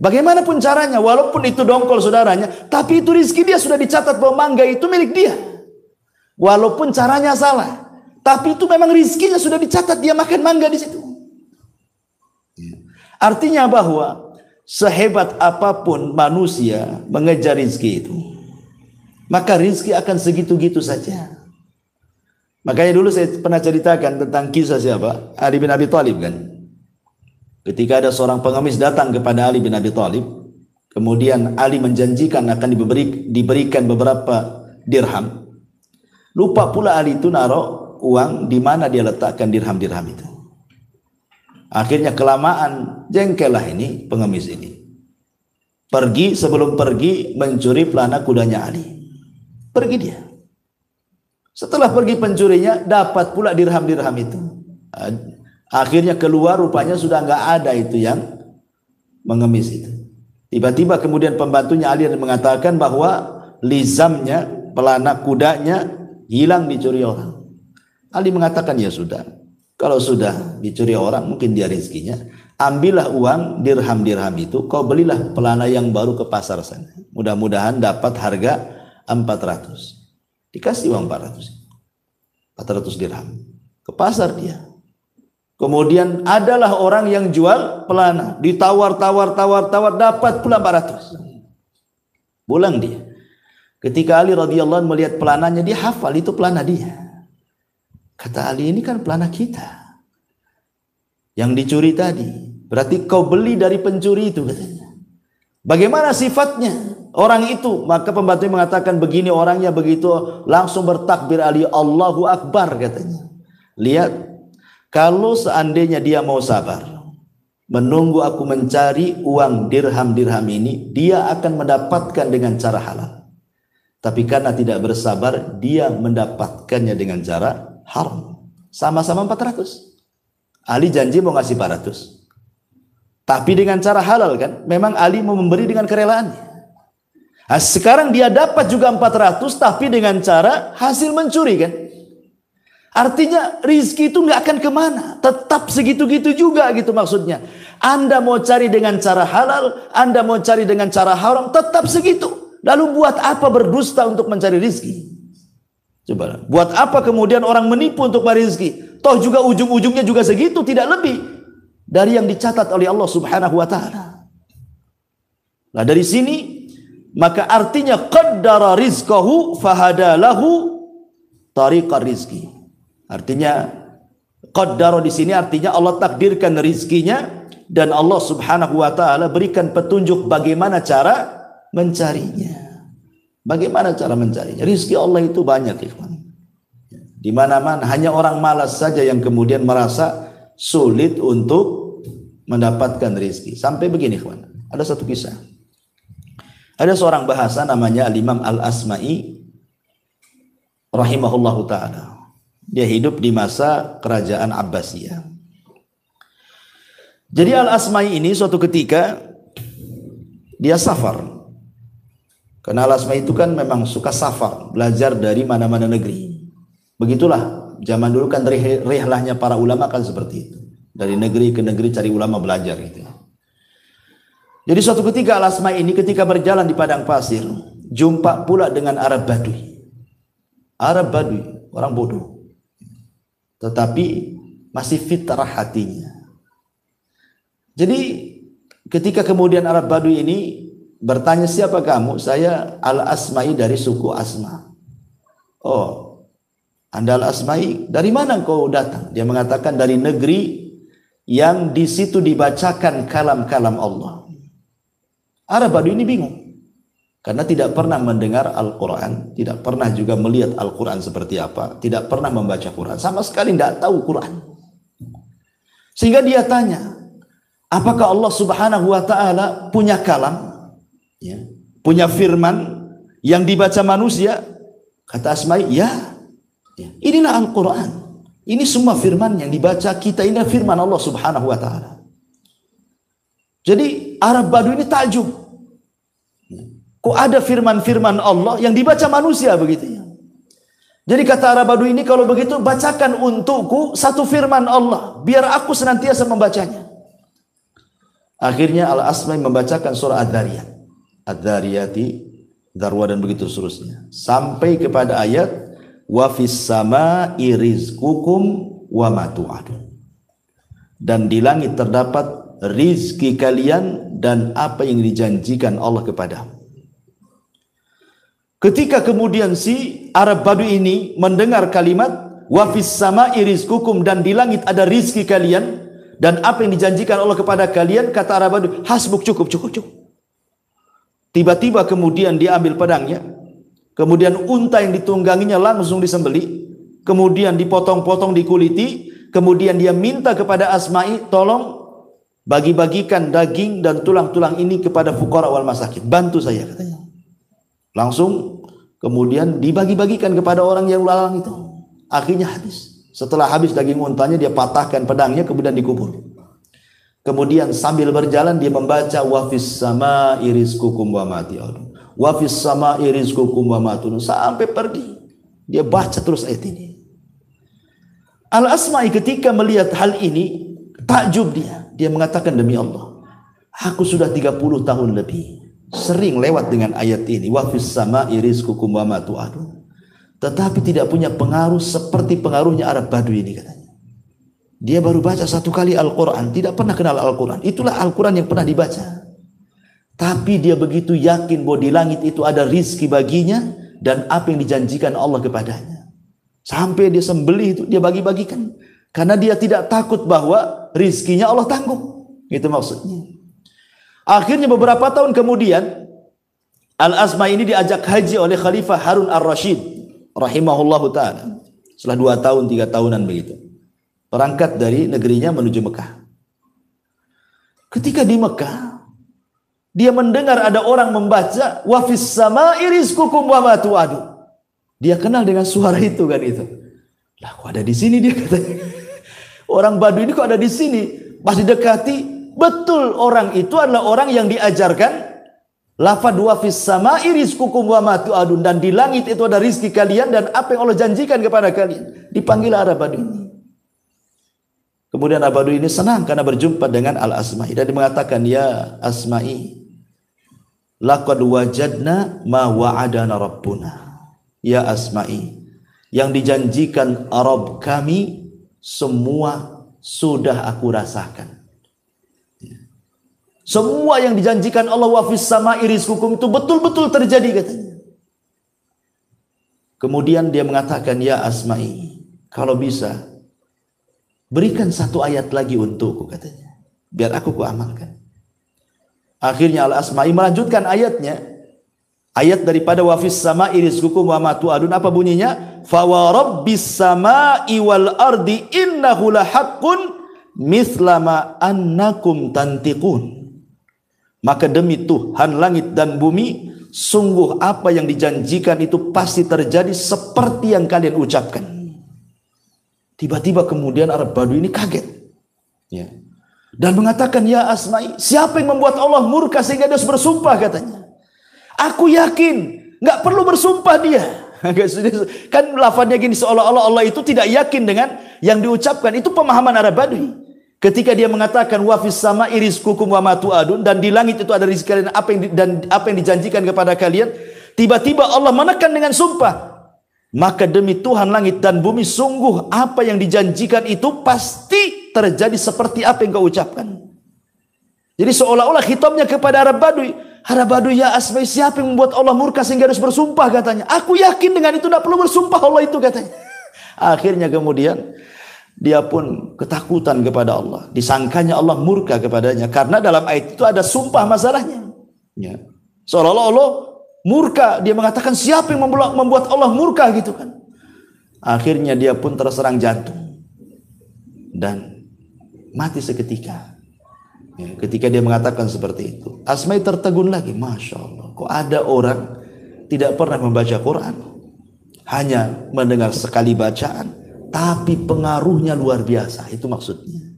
Bagaimanapun caranya, walaupun itu dongkol saudaranya, tapi itu rezeki dia sudah dicatat bahwa mangga itu milik dia. Walaupun caranya salah, tapi itu memang rezekinya sudah dicatat, dia makan mangga di situ. Artinya bahwa sehebat apapun manusia mengejar rezeki itu, maka rezeki akan segitu-gitu saja. Makanya dulu saya pernah ceritakan tentang kisah siapa? Ali bin Abi Thalib kan. Ketika ada seorang pengemis datang kepada Ali bin Abi Thalib, kemudian Ali menjanjikan akan diberikan beberapa dirham. Lupa pula Ali itu naruh uang di mana dia letakkan dirham-dirham itu. Akhirnya kelamaan jengkelah ini pengemis ini. Pergi, sebelum pergi mencuri pelana kudanya Ali. Pergi dia. Setelah pergi pencurinya, dapat pula dirham-dirham itu. Akhirnya keluar, rupanya sudah nggak ada itu yang mengemis itu. Tiba-tiba kemudian pembantunya Ali mengatakan bahwa lizamnya, pelana kudanya hilang, dicuri orang. Ali mengatakan, ya sudah, kalau sudah dicuri orang mungkin dia rezekinya, ambillah uang dirham-dirham itu, kau belilah pelana yang baru ke pasar sana. Mudah-mudahan dapat harga 400. Dikasih uang 400 dirham. Ke pasar dia. Kemudian adalah orang yang jual pelana, ditawar, dapat pula 400. Pulang dia. Ketika Ali radhiyallahu anhu melihat pelananya, dia hafal itu pelana dia. Kata Ali, ini kan pelana kita yang dicuri tadi. Berarti kau beli dari pencuri itu, katanya. Bagaimana sifatnya orang itu? Maka pembantu mengatakan begini orangnya, begitu langsung bertakbir Ali, Allahu Akbar katanya. Lihat, kalau seandainya dia mau sabar menunggu aku mencari uang dirham-dirham ini, dia akan mendapatkan dengan cara halal. Tapi karena tidak bersabar, dia mendapatkannya dengan cara haram. Sama-sama 400. Ali janji mau ngasih 400. Tapi dengan cara halal kan? Memang Ali mau memberi dengan kerelaannya. Nah, sekarang dia dapat juga 400, tapi dengan cara hasil mencuri kan? Artinya rizki itu nggak akan kemana, tetap segitu-gitu juga gitu maksudnya. Anda mau cari dengan cara halal, Anda mau cari dengan cara haram, tetap segitu. Lalu buat apa berdusta untuk mencari rizki? Coba, buat apa kemudian orang menipu untuk mencari rizki? Toh juga ujung-ujungnya juga segitu, tidak lebih dari yang dicatat oleh Allah Subhanahu wa Ta'ala. Nah dari sini maka artinya qaddara rizqahu fahadalahu tariqar rizki. Artinya qaddara di sini artinya Allah takdirkan rizkinya dan Allah Subhanahu wa Ta'ala berikan petunjuk bagaimana cara mencarinya. Bagaimana cara mencarinya? Rizki Allah itu banyak, ikhwan. Di mana-mana, hanya orang malas saja yang kemudian merasa sulit untuk mendapatkan rizki. Sampai begini, ikhwan. Ada satu kisah. Ada seorang bahasa namanya Al-Imam Al-Asma'i rahimahullahu ta'ala. Dia hidup di masa kerajaan Abbasiyah. Jadi Al-Asma'i ini suatu ketika dia safar. Karena Al-Asma'i itu kan memang suka safar, belajar dari mana-mana negeri. Begitulah, zaman dulu kan rihlahnya para ulama kan seperti itu. Dari negeri ke negeri cari ulama belajar gitu. Jadi suatu ketika Al-Asma'i ini ketika berjalan di padang pasir, jumpa pula dengan Arab Badui. Arab Badui, orang bodoh. Tetapi masih fitrah hatinya. Jadi ketika kemudian Arab Badui ini bertanya, siapa kamu? Saya Al-Asma'i dari suku Asma. Oh, Anda Al-Asma'i, dari mana kau datang? Dia mengatakan dari negeri yang di situ dibacakan kalam-kalam Allah. Arab Badui ini bingung. Karena tidak pernah mendengar Al-Quran, tidak pernah juga melihat Al-Quran seperti apa, tidak pernah membaca Quran, sama sekali tidak tahu Quran. Sehingga dia tanya, apakah Allah Subhanahu wa Ta'ala punya kalam, ya, punya firman yang dibaca manusia? Kata Asma'i, ya, inilah Al-Quran, ini semua firman yang dibaca kita, ini firman Allah Subhanahu wa Ta'ala. Jadi Arab Badui ini takjub. Kok ada firman-firman Allah yang dibaca manusia begitu ya? Jadi kata Arab Badui ini, kalau begitu bacakan untukku satu firman Allah, biar aku senantiasa membacanya. Akhirnya Al-Asma'i membacakan surah Ad-Dhariyat, Ad-Dhariyati, Darwa dan begitu seterusnya. Sampai kepada ayat wa fis sama'i rizqukum wa ma tu'adun. Dan di langit terdapat rizki kalian dan apa yang dijanjikan Allah kepadamu. Ketika kemudian si Arab Badui ini mendengar kalimat wa fis sama'i rizqukum, dan di langit ada rizki kalian dan apa yang dijanjikan Allah kepada kalian, kata Arab Badui, hasbuk, cukup. Tiba-tiba kemudian dia ambil pedangnya, kemudian unta yang ditungganginya langsung disembelih, kemudian dipotong-potong, dikuliti, kemudian dia minta kepada Asma'i, tolong bagi-bagikan daging dan tulang-tulang ini kepada fuqara wal masakin, bantu saya, katanya. Langsung kemudian dibagi-bagikan kepada orang yang lalang itu. Akhirnya habis. Setelah habis daging untanya, dia patahkan pedangnya, kemudian dikubur. Kemudian sambil berjalan dia membaca wa fis sama'i rizqukum wa ma tu'adun, wa fis sama'i rizqukum wa ma tu'adun, sampai pergi. Dia baca terus ayat ini. Al-Asma'i ketika melihat hal ini takjub dia. Dia mengatakan, demi Allah, aku sudah 30 tahun lebih sering lewat dengan ayat ini, wa fis sama'i rizqukum wa ma tu'adun, tetapi tidak punya pengaruh seperti pengaruhnya Arab Badui ini, katanya. Dia baru baca satu kali Al-Quran, tidak pernah kenal Al-Quran. Itulah Al-Quran yang pernah dibaca. Tapi dia begitu yakin bahwa di langit itu ada rizki baginya dan apa yang dijanjikan Allah kepadanya. Sampai dia sembelih itu, dia bagi-bagikan. Karena dia tidak takut bahwa rizkinya Allah tanggung. Itu maksudnya. Akhirnya beberapa tahun kemudian Al-Asma'i ini diajak haji oleh Khalifah Harun Ar-Rasyid rahimahullahu ta'ala. Setelah 2 tahun 3 tahunan begitu, berangkat dari negerinya menuju Mekah. Ketika di Mekah, dia mendengar ada orang membaca wa fis sama'i rizqukum wa ma tu'adun. Dia kenal dengan suara itu kan itu. Lah, kok ada di sini dia, katanya. Orang Badui ini kok ada di sini? Pas didekati, betul orang itu adalah orang yang diajarkan Lafad wa fis sama'i rizqukum wa ma tu'adun, dan di langit itu ada rizki kalian dan apa yang Allah janjikan kepada kalian. Dipanggil Arab Badui ini. Kemudian Arab Badui ini senang karena berjumpa dengan Al-Asma'i dan dia mengatakan, ya Asma'i, laqad wajadna ma wa'adana rabbuna. Ya Asma'i, yang dijanjikan Arab kami semua sudah aku rasakan. Semua yang dijanjikan Allah, wa fis sama'i rizqukum, itu betul-betul terjadi katanya. Kemudian dia mengatakan, ya Asma'i, kalau bisa berikan satu ayat lagi untukku katanya, biar aku amalkan. Akhirnya Al-Asma'i melanjutkan ayatnya, ayat daripada wa fis sama'i rizqukum wa ma tu'adun. Apa bunyinya? Fa wa rabbis sama'i wal ardi innahu lahaqqun mithlama annakum tantiqun. Maka demi Tuhan langit dan bumi, sungguh apa yang dijanjikan itu pasti terjadi seperti yang kalian ucapkan. Tiba-tiba kemudian Arab Badui ini kaget, ya, dan mengatakan, ya Asma'i, siapa yang membuat Allah murka sehingga dia harus bersumpah katanya? Aku yakin nggak perlu bersumpah dia. Kan lafadznya gini, seolah-olah Allah itu tidak yakin dengan yang diucapkan. Itu pemahaman Arab Badui. Ketika dia mengatakan wa fis sama'i rizqukum wa ma tu'adun, dan di langit itu ada rezeki kalian apa yang dijanjikan kepada kalian, tiba-tiba Allah menekan dengan sumpah, maka demi Tuhan langit dan bumi, sungguh apa yang dijanjikan itu pasti terjadi seperti apa yang kau ucapkan. Jadi seolah-olah khitabnya kepada Arab Badui, Arab Badui, ya Asma'i, siapa yang membuat Allah murka sehingga harus bersumpah katanya? Aku yakin dengan itu, tidak perlu bersumpah Allah itu katanya. Akhirnya kemudian dia pun ketakutan kepada Allah. Disangkanya Allah murka kepadanya karena dalam ayat itu ada sumpah masalahnya. Ya. Seolah-olah Allah murka. Dia mengatakan, siapa yang membuat Allah murka gitu kan. Akhirnya dia pun terserang jantung dan mati seketika. Ya, ketika dia mengatakan seperti itu, Asma'i tertegun lagi. Masya Allah, kok ada orang tidak pernah membaca Quran, hanya mendengar sekali bacaan, tapi pengaruhnya luar biasa. Itu maksudnya.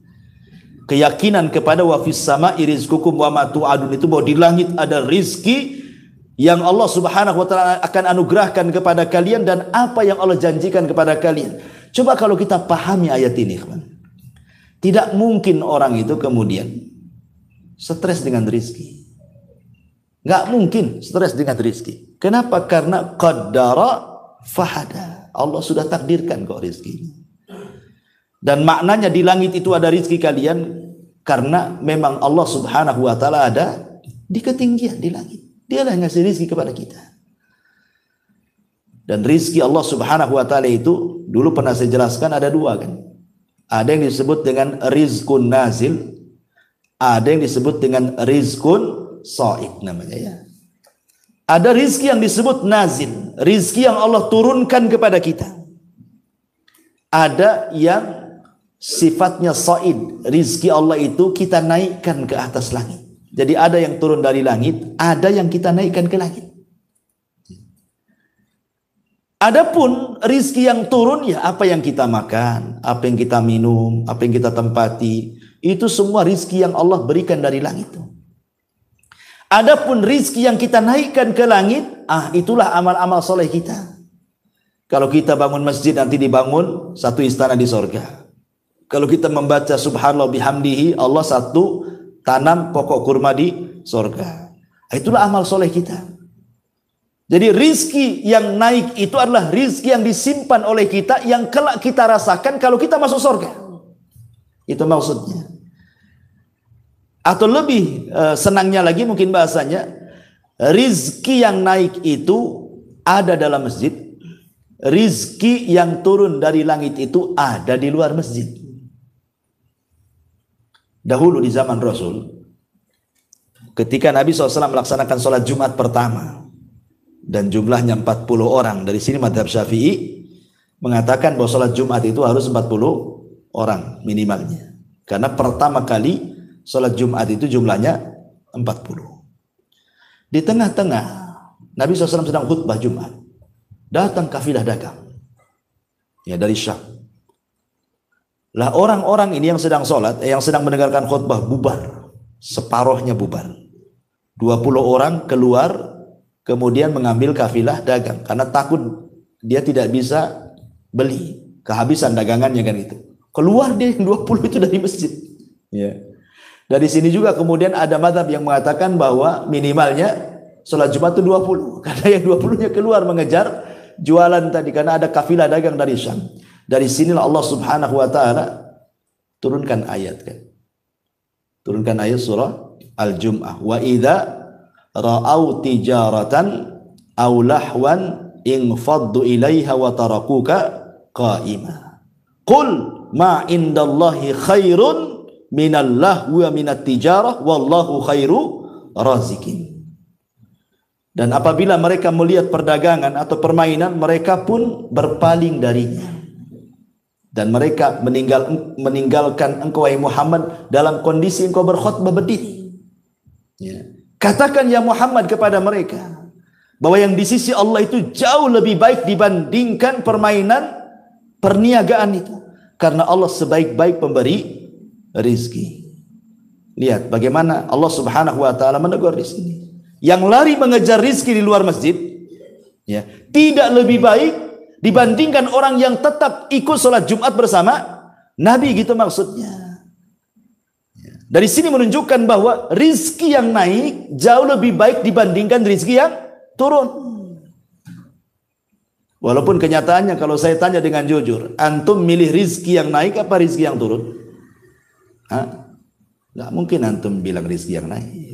Keyakinan kepada wa fis sama'i rizqukum wa ma tu'adun, itu bahwa di langit ada rizki yang Allah Subhanahu wa taala akan anugerahkan kepada kalian dan apa yang Allah janjikan kepada kalian. Coba kalau kita pahami ayat ini, tidak mungkin orang itu kemudian stres dengan rizki. Nggak mungkin stres dengan rizki. Kenapa? Karena qaddara fahada. Allah sudah takdirkan kok rizki. Dan maknanya di langit itu ada rizki kalian karena memang Allah Subhanahu wa taala ada di ketinggian di langit. Dialah yang ngasih rizki kepada kita. Dan rizki Allah Subhanahu wa taala itu dulu pernah saya jelaskan ada dua kan. Ada yang disebut dengan rizkun nazil, ada yang disebut dengan rizkun sha'id namanya ya. Ada rizki yang disebut nazil, rizki yang Allah turunkan kepada kita. Ada yang sifatnya sha'id, rizki Allah itu kita naikkan ke atas langit. Jadi ada yang turun dari langit, ada yang kita naikkan ke langit. Adapun rizki yang turun, ya apa yang kita makan, apa yang kita minum, apa yang kita tempati, itu semua rizki yang Allah berikan dari langit. Adapun rizki yang kita naikkan ke langit, itulah amal-amal soleh kita. Kalau kita bangun masjid, nanti dibangun satu istana di sorga. Kalau kita membaca subhanallah bihamdihi, Allah satu tanam pokok kurma di sorga. Itulah amal soleh kita. Jadi rizki yang naik itu adalah rizki yang disimpan oleh kita, yang kelak kita rasakan kalau kita masuk sorga. Itu maksudnya. Atau lebih senangnya lagi mungkin bahasanya, rizki yang naik itu ada dalam masjid, rizki yang turun dari langit itu ada di luar masjid. Dahulu di zaman Rasul, ketika Nabi SAW melaksanakan sholat Jumat pertama, dan jumlahnya 40 orang, dari sini madhab Syafi'i mengatakan bahwa sholat Jumat itu harus 40 orang minimalnya. Karena pertama kali sholat Jumat itu jumlahnya 40. Di tengah-tengah Nabi SAW sedang khutbah Jumat, datang kafilah dagang ya dari Syam. Lah orang-orang ini yang sedang sholat, yang sedang mendengarkan khutbah bubar, separuhnya bubar. 20 orang keluar kemudian mengambil kafilah dagang karena takut dia tidak bisa beli, kehabisan dagangannya kan itu. Keluar dia 20 itu dari masjid. Ya. Dari sini juga kemudian ada mazhab yang mengatakan bahwa minimalnya sholat Jumat itu 20 karena yang 20-nya keluar mengejar jualan tadi karena ada kafilah dagang dari Syam. Dari sinilah Allah Subhanahu wa taala turunkan ayat kan. Turunkan ayat surah Al-Jum'ah. Wa idza ra'au tijaratan aw lahwan infaddu ilaiha wa tarakuka qa'ima. Qul ma indallahi khairun minal lahwi wa minat tijarah wallahu khairu razikin. Dan apabila mereka melihat perdagangan atau permainan, mereka pun berpaling darinya. Dan mereka meninggalkan engkau wahai Muhammad dalam kondisi engkau berkhutbah berdiri. Ya. Katakan ya Muhammad kepada mereka bahwa yang di sisi Allah itu jauh lebih baik dibandingkan permainan perniagaan itu. Karena Allah sebaik-baik pemberi rizki. Lihat bagaimana Allah Subhanahu wa taala menegur di sini. Yang lari mengejar rizki di luar masjid, ya, tidak lebih baik dibandingkan orang yang tetap ikut sholat Jumat bersama Nabi, gitu maksudnya. Dari sini menunjukkan bahwa rizki yang naik jauh lebih baik dibandingkan rizki yang turun. Walaupun kenyataannya kalau saya tanya dengan jujur, antum milih rizki yang naik apa rizki yang turun? Nggak mungkin antum bilang rizki yang naik.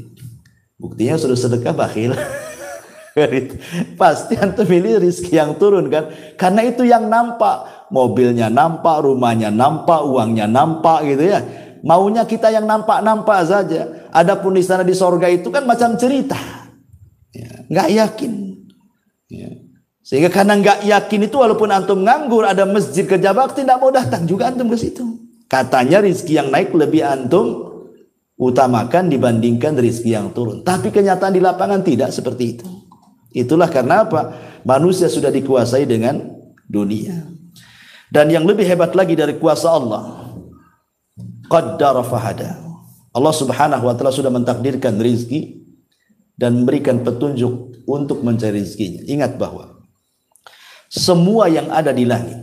Buktinya sudah sedekah bakhil. Pasti antum pilih rizki yang turun kan, karena itu yang nampak, mobilnya nampak, rumahnya nampak, uangnya nampak gitu ya. Maunya kita yang nampak-nampak saja. Adapun di sana di sorga itu kan macam cerita ya, nggak yakin ya. Sehingga karena nggak yakin itu, walaupun antum nganggur ada masjid kerja bakti, tidak mau datang juga antum ke situ. Katanya rizki yang naik lebih antum utamakan dibandingkan rizki yang turun, tapi kenyataan di lapangan tidak seperti itu. Itulah karena apa? Manusia sudah dikuasai dengan dunia. Dan yang lebih hebat lagi dari kuasa Allah, qaddara fahada. Allah Subhanahu wa taala sudah mentakdirkan rizki dan memberikan petunjuk untuk mencari rizkinya. Ingat bahwa semua yang ada di langit,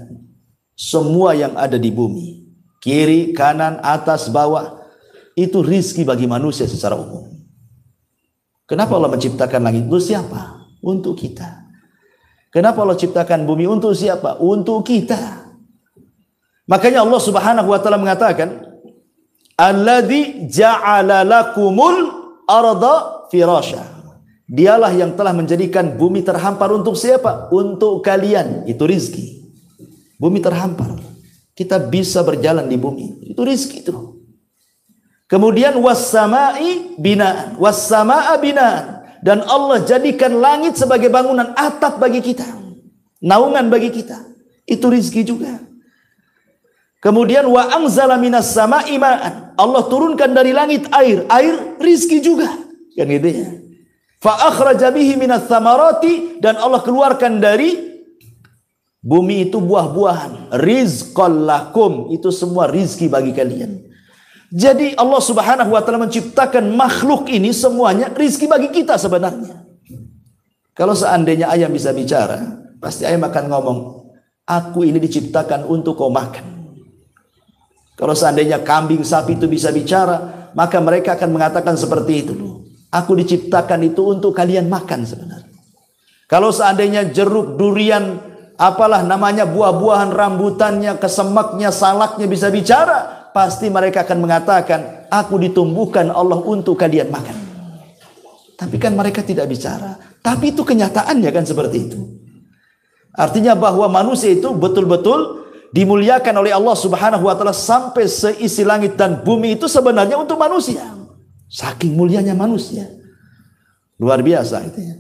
semua yang ada di bumi, kiri, kanan, atas, bawah, itu rizki bagi manusia secara umum. Kenapa Allah menciptakan langit? Untuk siapa? Untuk kita. Kenapa Allah ciptakan bumi? Untuk siapa? Untuk kita. Makanya Allah Subhanahu wa taala mengatakan, alladzi ja'ala lakumul arda firasya. Dialah yang telah menjadikan bumi terhampar untuk siapa? Untuk kalian. Itu rizki. Bumi terhampar, kita bisa berjalan di bumi, itu rizki itu. Kemudian was-sama'i binaan, was-sama'a binaan. Dan Allah jadikan langit sebagai bangunan atap bagi kita, naungan bagi kita. Itu rizki juga. Kemudian wa anzala minas sama'i ma'an. Allah turunkan dari langit air. Air rizki juga. Kan gitu ya. Fa akhraja bihi minas thamarati. Dan Allah keluarkan dari bumi itu buah-buahan. Rizqan lakum. Itu semua rizki bagi kalian. Jadi Allah Subhanahu wa taala menciptakan makhluk ini semuanya rizki bagi kita sebenarnya. Kalau seandainya ayam bisa bicara, pasti ayam akan ngomong, aku ini diciptakan untuk kau makan. Kalau seandainya kambing, sapi itu bisa bicara, maka mereka akan mengatakan seperti itu. Aku diciptakan itu untuk kalian makan sebenarnya. Kalau seandainya jeruk, durian, apalah namanya, buah-buahan, rambutannya, kesemaknya, salaknya bisa bicara, pasti mereka akan mengatakan, aku ditumbuhkan Allah untuk kalian makan. Tapi kan mereka tidak bicara. Tapi itu kenyataannya kan seperti itu. Artinya bahwa manusia itu betul-betul dimuliakan oleh Allah Subhanahu wa taala, sampai seisi langit dan bumi itu sebenarnya untuk manusia. Saking mulianya manusia. Luar biasa itu ya.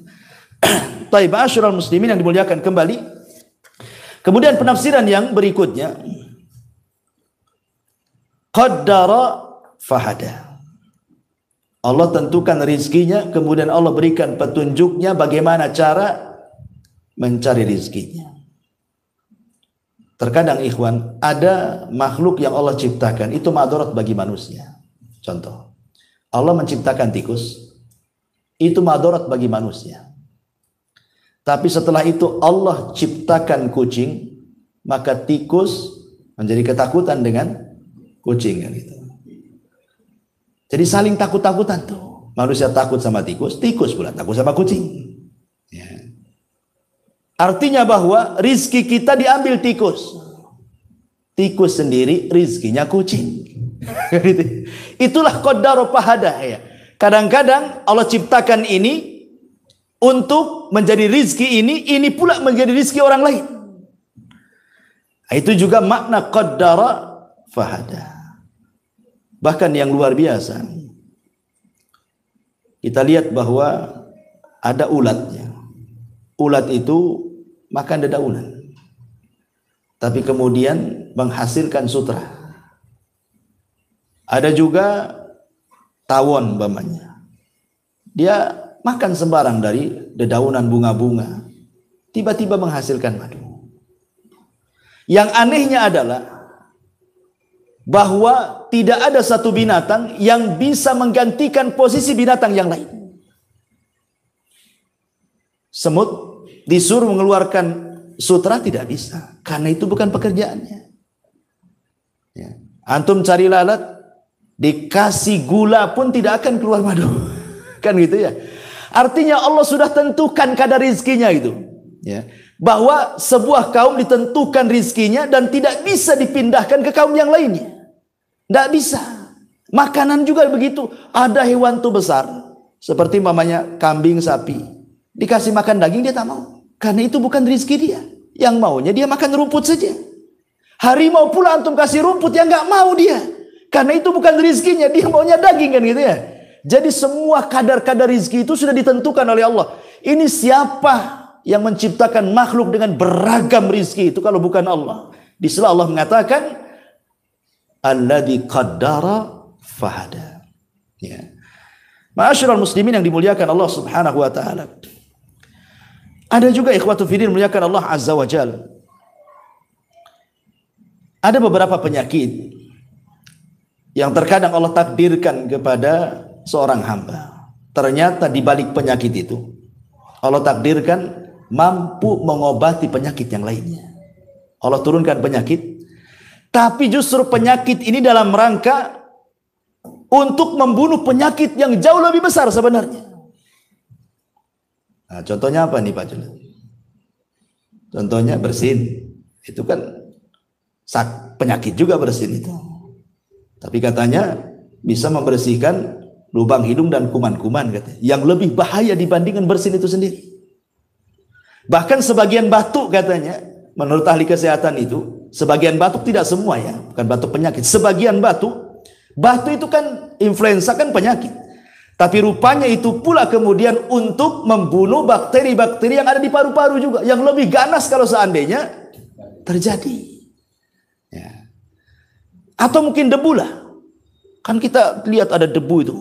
Taib asyrul muslimin yang dimuliakan kembali. Kemudian penafsiran yang berikutnya, qaddara fahada. Allah tentukan rizkinya, kemudian Allah berikan petunjuknya bagaimana cara mencari rizkinya. Terkadang ikhwan, ada makhluk yang Allah ciptakan itu madarat bagi manusia. Contoh, Allah menciptakan tikus, itu madarat bagi manusia. Tapi setelah itu Allah ciptakan kucing, maka tikus menjadi ketakutan dengan kucing kan gitu. Jadi saling takut-takutan tuh. Manusia takut sama tikus, tikus pula takut sama kucing. Ya. Artinya bahwa rizki kita diambil tikus. Tikus sendiri rizkinya kucing. Itulah qaddara fahadah ya. Kadang-kadang Allah ciptakan ini untuk menjadi rizki ini pula menjadi rizki orang lain. Itu juga makna qaddara fahadah. Bahkan yang luar biasa, kita lihat bahwa ada ulatnya. Ulat itu makan dedaunan, tapi kemudian menghasilkan sutra. Ada juga tawon umpamanya. Dia makan sembarang dari dedaunan bunga-bunga, tiba-tiba menghasilkan madu. Yang anehnya adalah bahwa tidak ada satu binatang yang bisa menggantikan posisi binatang yang lain. Semut disuruh mengeluarkan sutra tidak bisa, karena itu bukan pekerjaannya. Ya. Antum cari lalat, dikasih gula pun tidak akan keluar madu. Kan gitu ya. Artinya Allah sudah tentukan kadar rizkinya itu. Ya. Bahwa sebuah kaum ditentukan rizkinya dan tidak bisa dipindahkan ke kaum yang lainnya. Tidak bisa. Makanan juga begitu. Ada hewan tuh besar, seperti mamanya kambing, sapi, dikasih makan daging dia tak mau, karena itu bukan rizki dia. Yang maunya dia makan rumput saja. Harimau pula antum kasih rumput, yang nggak mau dia, karena itu bukan rizkinya. Dia maunya daging kan gitu ya. Jadi semua kadar-kadar rizki itu sudah ditentukan oleh Allah. Ini siapa yang menciptakan makhluk dengan beragam rizki itu kalau bukan Allah? Di sini Allah mengatakan alladzi qaddara fahada. Ya. Ma'asyiral muslimin yang dimuliakan Allah Subhanahu wa taala. Ada juga ikhwatu fiddin muliakan Allah Azza wa Jalla. Ada beberapa penyakit yang terkadang Allah takdirkan kepada seorang hamba. Ternyata di balik penyakit itu Allah takdirkan mampu mengobati penyakit yang lainnya. Allah turunkan penyakit, tapi justru penyakit ini dalam rangka untuk membunuh penyakit yang jauh lebih besar sebenarnya. Nah, contohnya apa nih Pak Jul? Contohnya bersin. Itu kan penyakit juga bersin itu. Tapi katanya bisa membersihkan lubang hidung dan kuman-kuman katanya, yang lebih bahaya dibandingkan bersin itu sendiri. Bahkan sebagian batuk katanya, menurut ahli kesehatan itu, sebagian batuk, tidak semua ya, bukan batuk penyakit, sebagian batuk itu kan influenza kan penyakit, tapi rupanya itu pula kemudian untuk membunuh bakteri-bakteri yang ada di paru-paru juga, yang lebih ganas kalau seandainya terjadi ya. Atau mungkin debu lah, kan kita lihat ada debu itu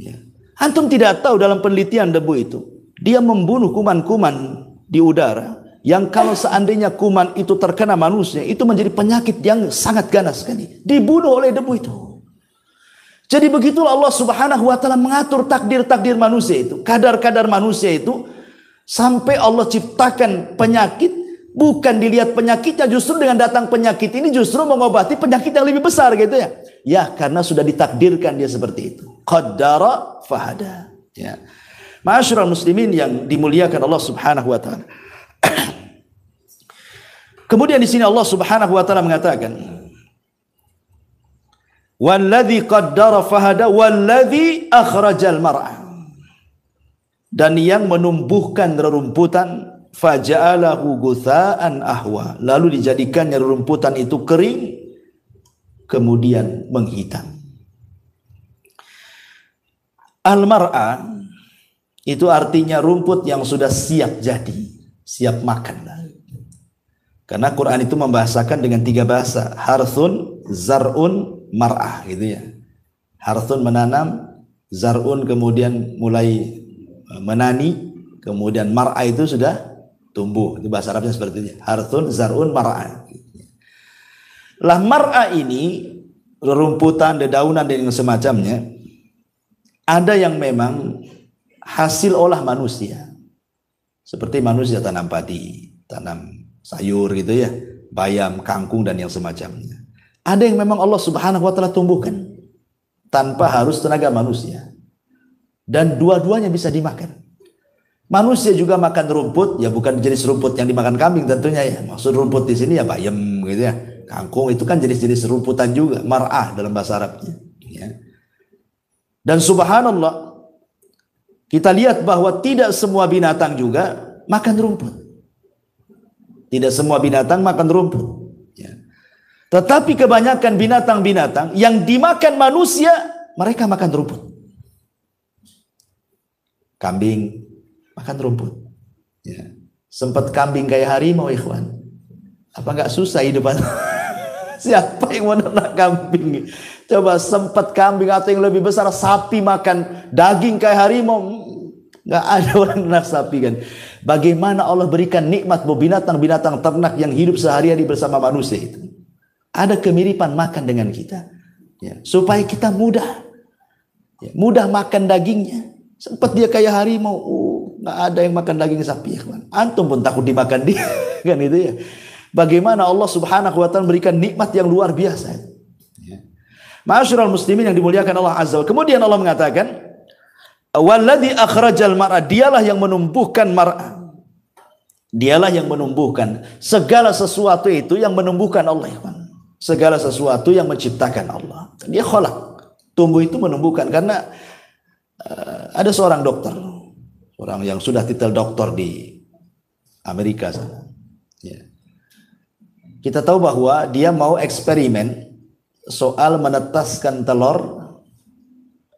ya. Antum tidak tahu dalam penelitian debu itu dia membunuh kuman-kuman di udara, yang kalau seandainya kuman itu terkena manusia, itu menjadi penyakit yang sangat ganas sekali, dibunuh oleh debu itu. Jadi begitulah Allah Subhanahu wa taala mengatur takdir-takdir manusia itu, kadar-kadar manusia itu, sampai Allah ciptakan penyakit, bukan dilihat penyakitnya, justru dengan datang penyakit ini justru mengobati penyakit yang lebih besar gitu ya. Ya, karena sudah ditakdirkan dia seperti itu. Qaddara fahada. Ya. Ma'asyiral muslimin yang dimuliakan Allah Subhanahu wa taala. Kemudian di sini Allah Subhanahu wa taala mengatakan, "Walladzi qaddara fahada walladzi akhrajal mar'a." Dan yang menumbuhkan rerumputan, faja'alahu gutsaan ahwa, lalu dijadikannya rerumputan itu kering kemudian menghitam. Al-mar'a itu artinya rumput yang sudah siap jadi, siap makan. Karena Quran itu membahasakan dengan 3 bahasa, harthun, zar'un, mar'ah gitu ya. Harthun menanam, zar'un kemudian mulai menani, kemudian mar'ah itu sudah tumbuh. Itu bahasa Arabnya seperti itu. Harthun, zar'un, mar'ah. Lah mar'ah ini rerumputan, dedaunan dan yang semacamnya, ada yang memang hasil olah manusia. Seperti manusia tanam padi, tanam sayur gitu ya, bayam, kangkung dan yang semacamnya. Ada yang memang Allah Subhanahu wa taala tumbuhkan tanpa harus tenaga manusia. Dan dua-duanya bisa dimakan. Manusia juga makan rumput, ya bukan jenis rumput yang dimakan kambing tentunya ya. Maksud rumput di sini ya bayam gitu ya. Kangkung itu kan jenis-jenis rumputan juga, mar'ah dalam bahasa Arabnya. Ya. Dan subhanallah, kita lihat bahwa tidak semua binatang juga makan rumput. Tidak semua binatang makan rumput. Ya. Tetapi kebanyakan binatang-binatang yang dimakan manusia, mereka makan rumput. Kambing makan rumput. Ya. Sempat kambing kayak harimau, ikhwan. Apa nggak susah hidupan? Siapa yang mau ternak kambing? Coba sempat kambing atau yang lebih besar sapi makan daging kayak harimau. Nggak ada orang ternak sapi kan. Bagaimana Allah berikan nikmat binatang-binatang ternak yang hidup sehari-hari bersama manusia itu. Ada kemiripan makan dengan kita. Ya, supaya kita mudah. Ya, mudah makan dagingnya. Sempat dia kayak harimau. Nggak ada yang makan daging sapi. Ya, antum pun takut dimakan dia. Kan itu ya. Bagaimana Allah Subhanahu wa taala memberikan nikmat yang luar biasa. Ya. Ma'asyiral muslimin yang dimuliakan Allah Azza wa Jalla. Kemudian Allah mengatakan, "Walladzi akhrajal mar'a", dialah yang menumbuhkan mar'a. Dialah yang menumbuhkan segala sesuatu itu yang menumbuhkan Allah. Segala sesuatu yang menciptakan Allah. Dia khalaq. Tumbuh itu menumbuhkan karena ada seorang dokter, orang yang sudah titel doktor di Amerika sana. Ya. Kita tahu bahwa dia mau eksperimen soal menetaskan telur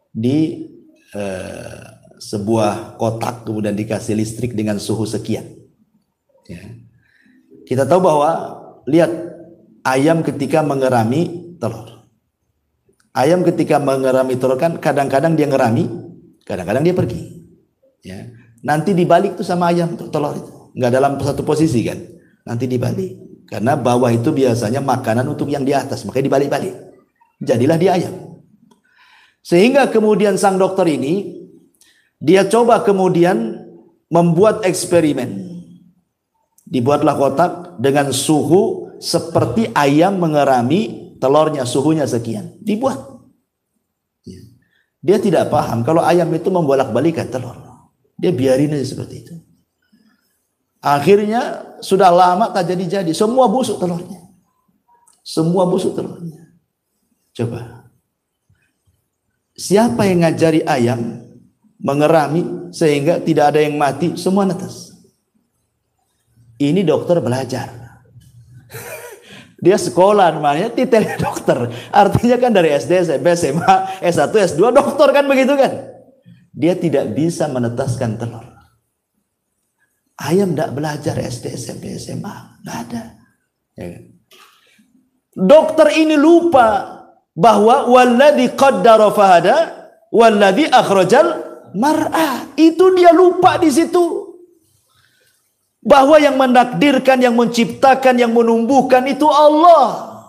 di sebuah kotak kemudian dikasih listrik dengan suhu sekian. Ya. Kita tahu bahwa lihat ayam ketika mengerami telur. Ayam ketika mengerami telur kan kadang-kadang dia ngerami, kadang-kadang dia pergi. Ya. Nanti dibalik tuh sama ayam telur itu, nggak dalam satu posisi kan. Nanti dibalik. Karena bawah itu biasanya makanan untuk yang di atas, makanya dibalik-balik. Jadilah dia ayam. Sehingga kemudian sang dokter ini, dia coba kemudian membuat eksperimen. Dibuatlah kotak dengan suhu seperti ayam mengerami telurnya, suhunya sekian. Dibuat. Dia tidak paham kalau ayam itu membolak-balikan telur. Dia biarin aja seperti itu. Akhirnya sudah lama tak jadi-jadi. Semua busuk telurnya. Semua busuk telurnya. Coba. Siapa yang ngajari ayam mengerami sehingga tidak ada yang mati? Semua netes. Ini dokter belajar. Dia sekolah namanya titel dokter. Artinya kan dari SD, SMP, SMA, S1, S2 dokter kan begitu kan. Dia tidak bisa menetaskan telur. Ayam tidak belajar SD, SMP, SMA. Tidak ada. Ya kan? Dokter ini lupa bahwa walladzi qaddara fahada walladzi akhrajal mar'a. Itu dia lupa di situ. Bahwa yang menakdirkan, yang menciptakan, yang menumbuhkan itu Allah.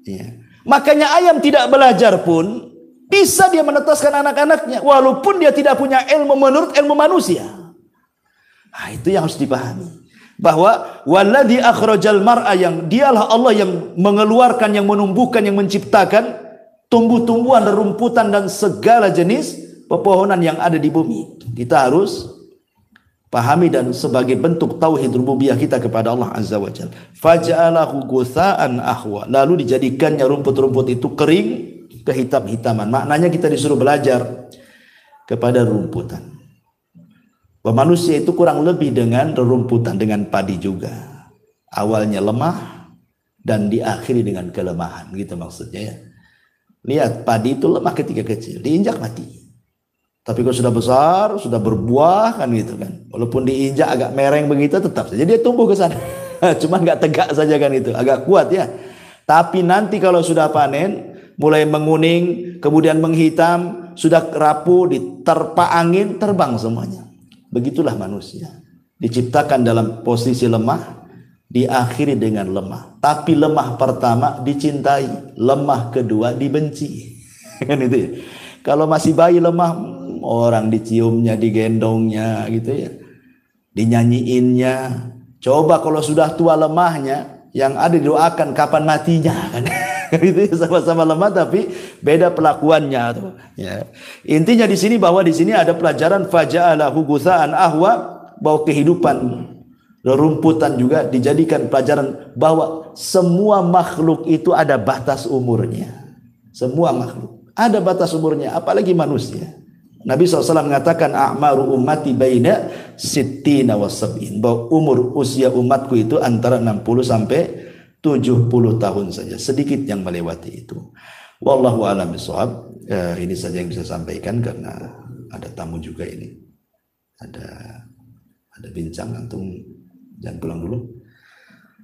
Ya. Makanya ayam tidak belajar pun bisa dia menetaskan anak-anaknya walaupun dia tidak punya ilmu menurut ilmu manusia. Nah, itu yang harus dipahami. Bahwa walladzi akhrajal mar'a, yang dialah Allah yang mengeluarkan, yang menumbuhkan, yang menciptakan tumbuh-tumbuhan, rumputan dan segala jenis pepohonan yang ada di bumi. Kita harus pahami dan sebagai bentuk tauhid rububiyah kita kepada Allah Azza wa Jalla. Faja'alahu gutsa'an ahwa. Lalu dijadikannya rumput-rumput itu kering kehitam-hitaman. Maknanya kita disuruh belajar kepada rumputan. Bahwa manusia itu kurang lebih dengan rerumputan, dengan padi juga. Awalnya lemah dan diakhiri dengan kelemahan, gitu maksudnya ya. Lihat, padi itu lemah ketika kecil, diinjak mati. Tapi kalau sudah besar, sudah berbuah kan gitu kan. Walaupun diinjak agak mereng begitu, tetap saja dia tumbuh ke sana. Cuman nggak tegak saja kan itu, agak kuat ya. Tapi nanti kalau sudah panen, mulai menguning, kemudian menghitam, sudah rapuh, diterpa angin, terbang semuanya. Begitulah manusia. Diciptakan dalam posisi lemah, diakhiri dengan lemah. Tapi lemah pertama dicintai, lemah kedua dibenci. Kan itu ya. Kalau masih bayi lemah, orang diciumnya, digendongnya gitu ya, dinyanyiinnya. Coba kalau sudah tua lemahnya, yang ada didoakan kapan matinya kan. Itu sama-sama lemah tapi beda pelakuannya tuh. Ya. Intinya di sini bahwa di sini ada pelajaran faja'alahu gutsa'an ahwa, bahwa kehidupan rerumputan juga dijadikan pelajaran bahwa semua makhluk itu ada batas umurnya. Semua makhluk ada batas umurnya, apalagi manusia. Nabi SAW mengatakan a'maru ummati baina sittina wa sab'in, bahwa umur usia umatku itu antara 60 sampai 70 tahun saja, sedikit yang melewati itu. Wallahu a'lam bishawab. Ini saja yang bisa sampaikan karena ada tamu juga ini. Ada bincang, antum jangan pulang dulu.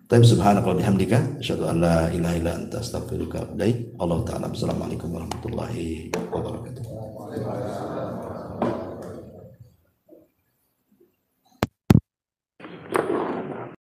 Tapi subhanaka wa bihamdika asyhadu an la ilaha illa anta astaghfiruka wa atubu ilaik. Allah taala. Assalamualaikum warahmatullahi wabarakatuh.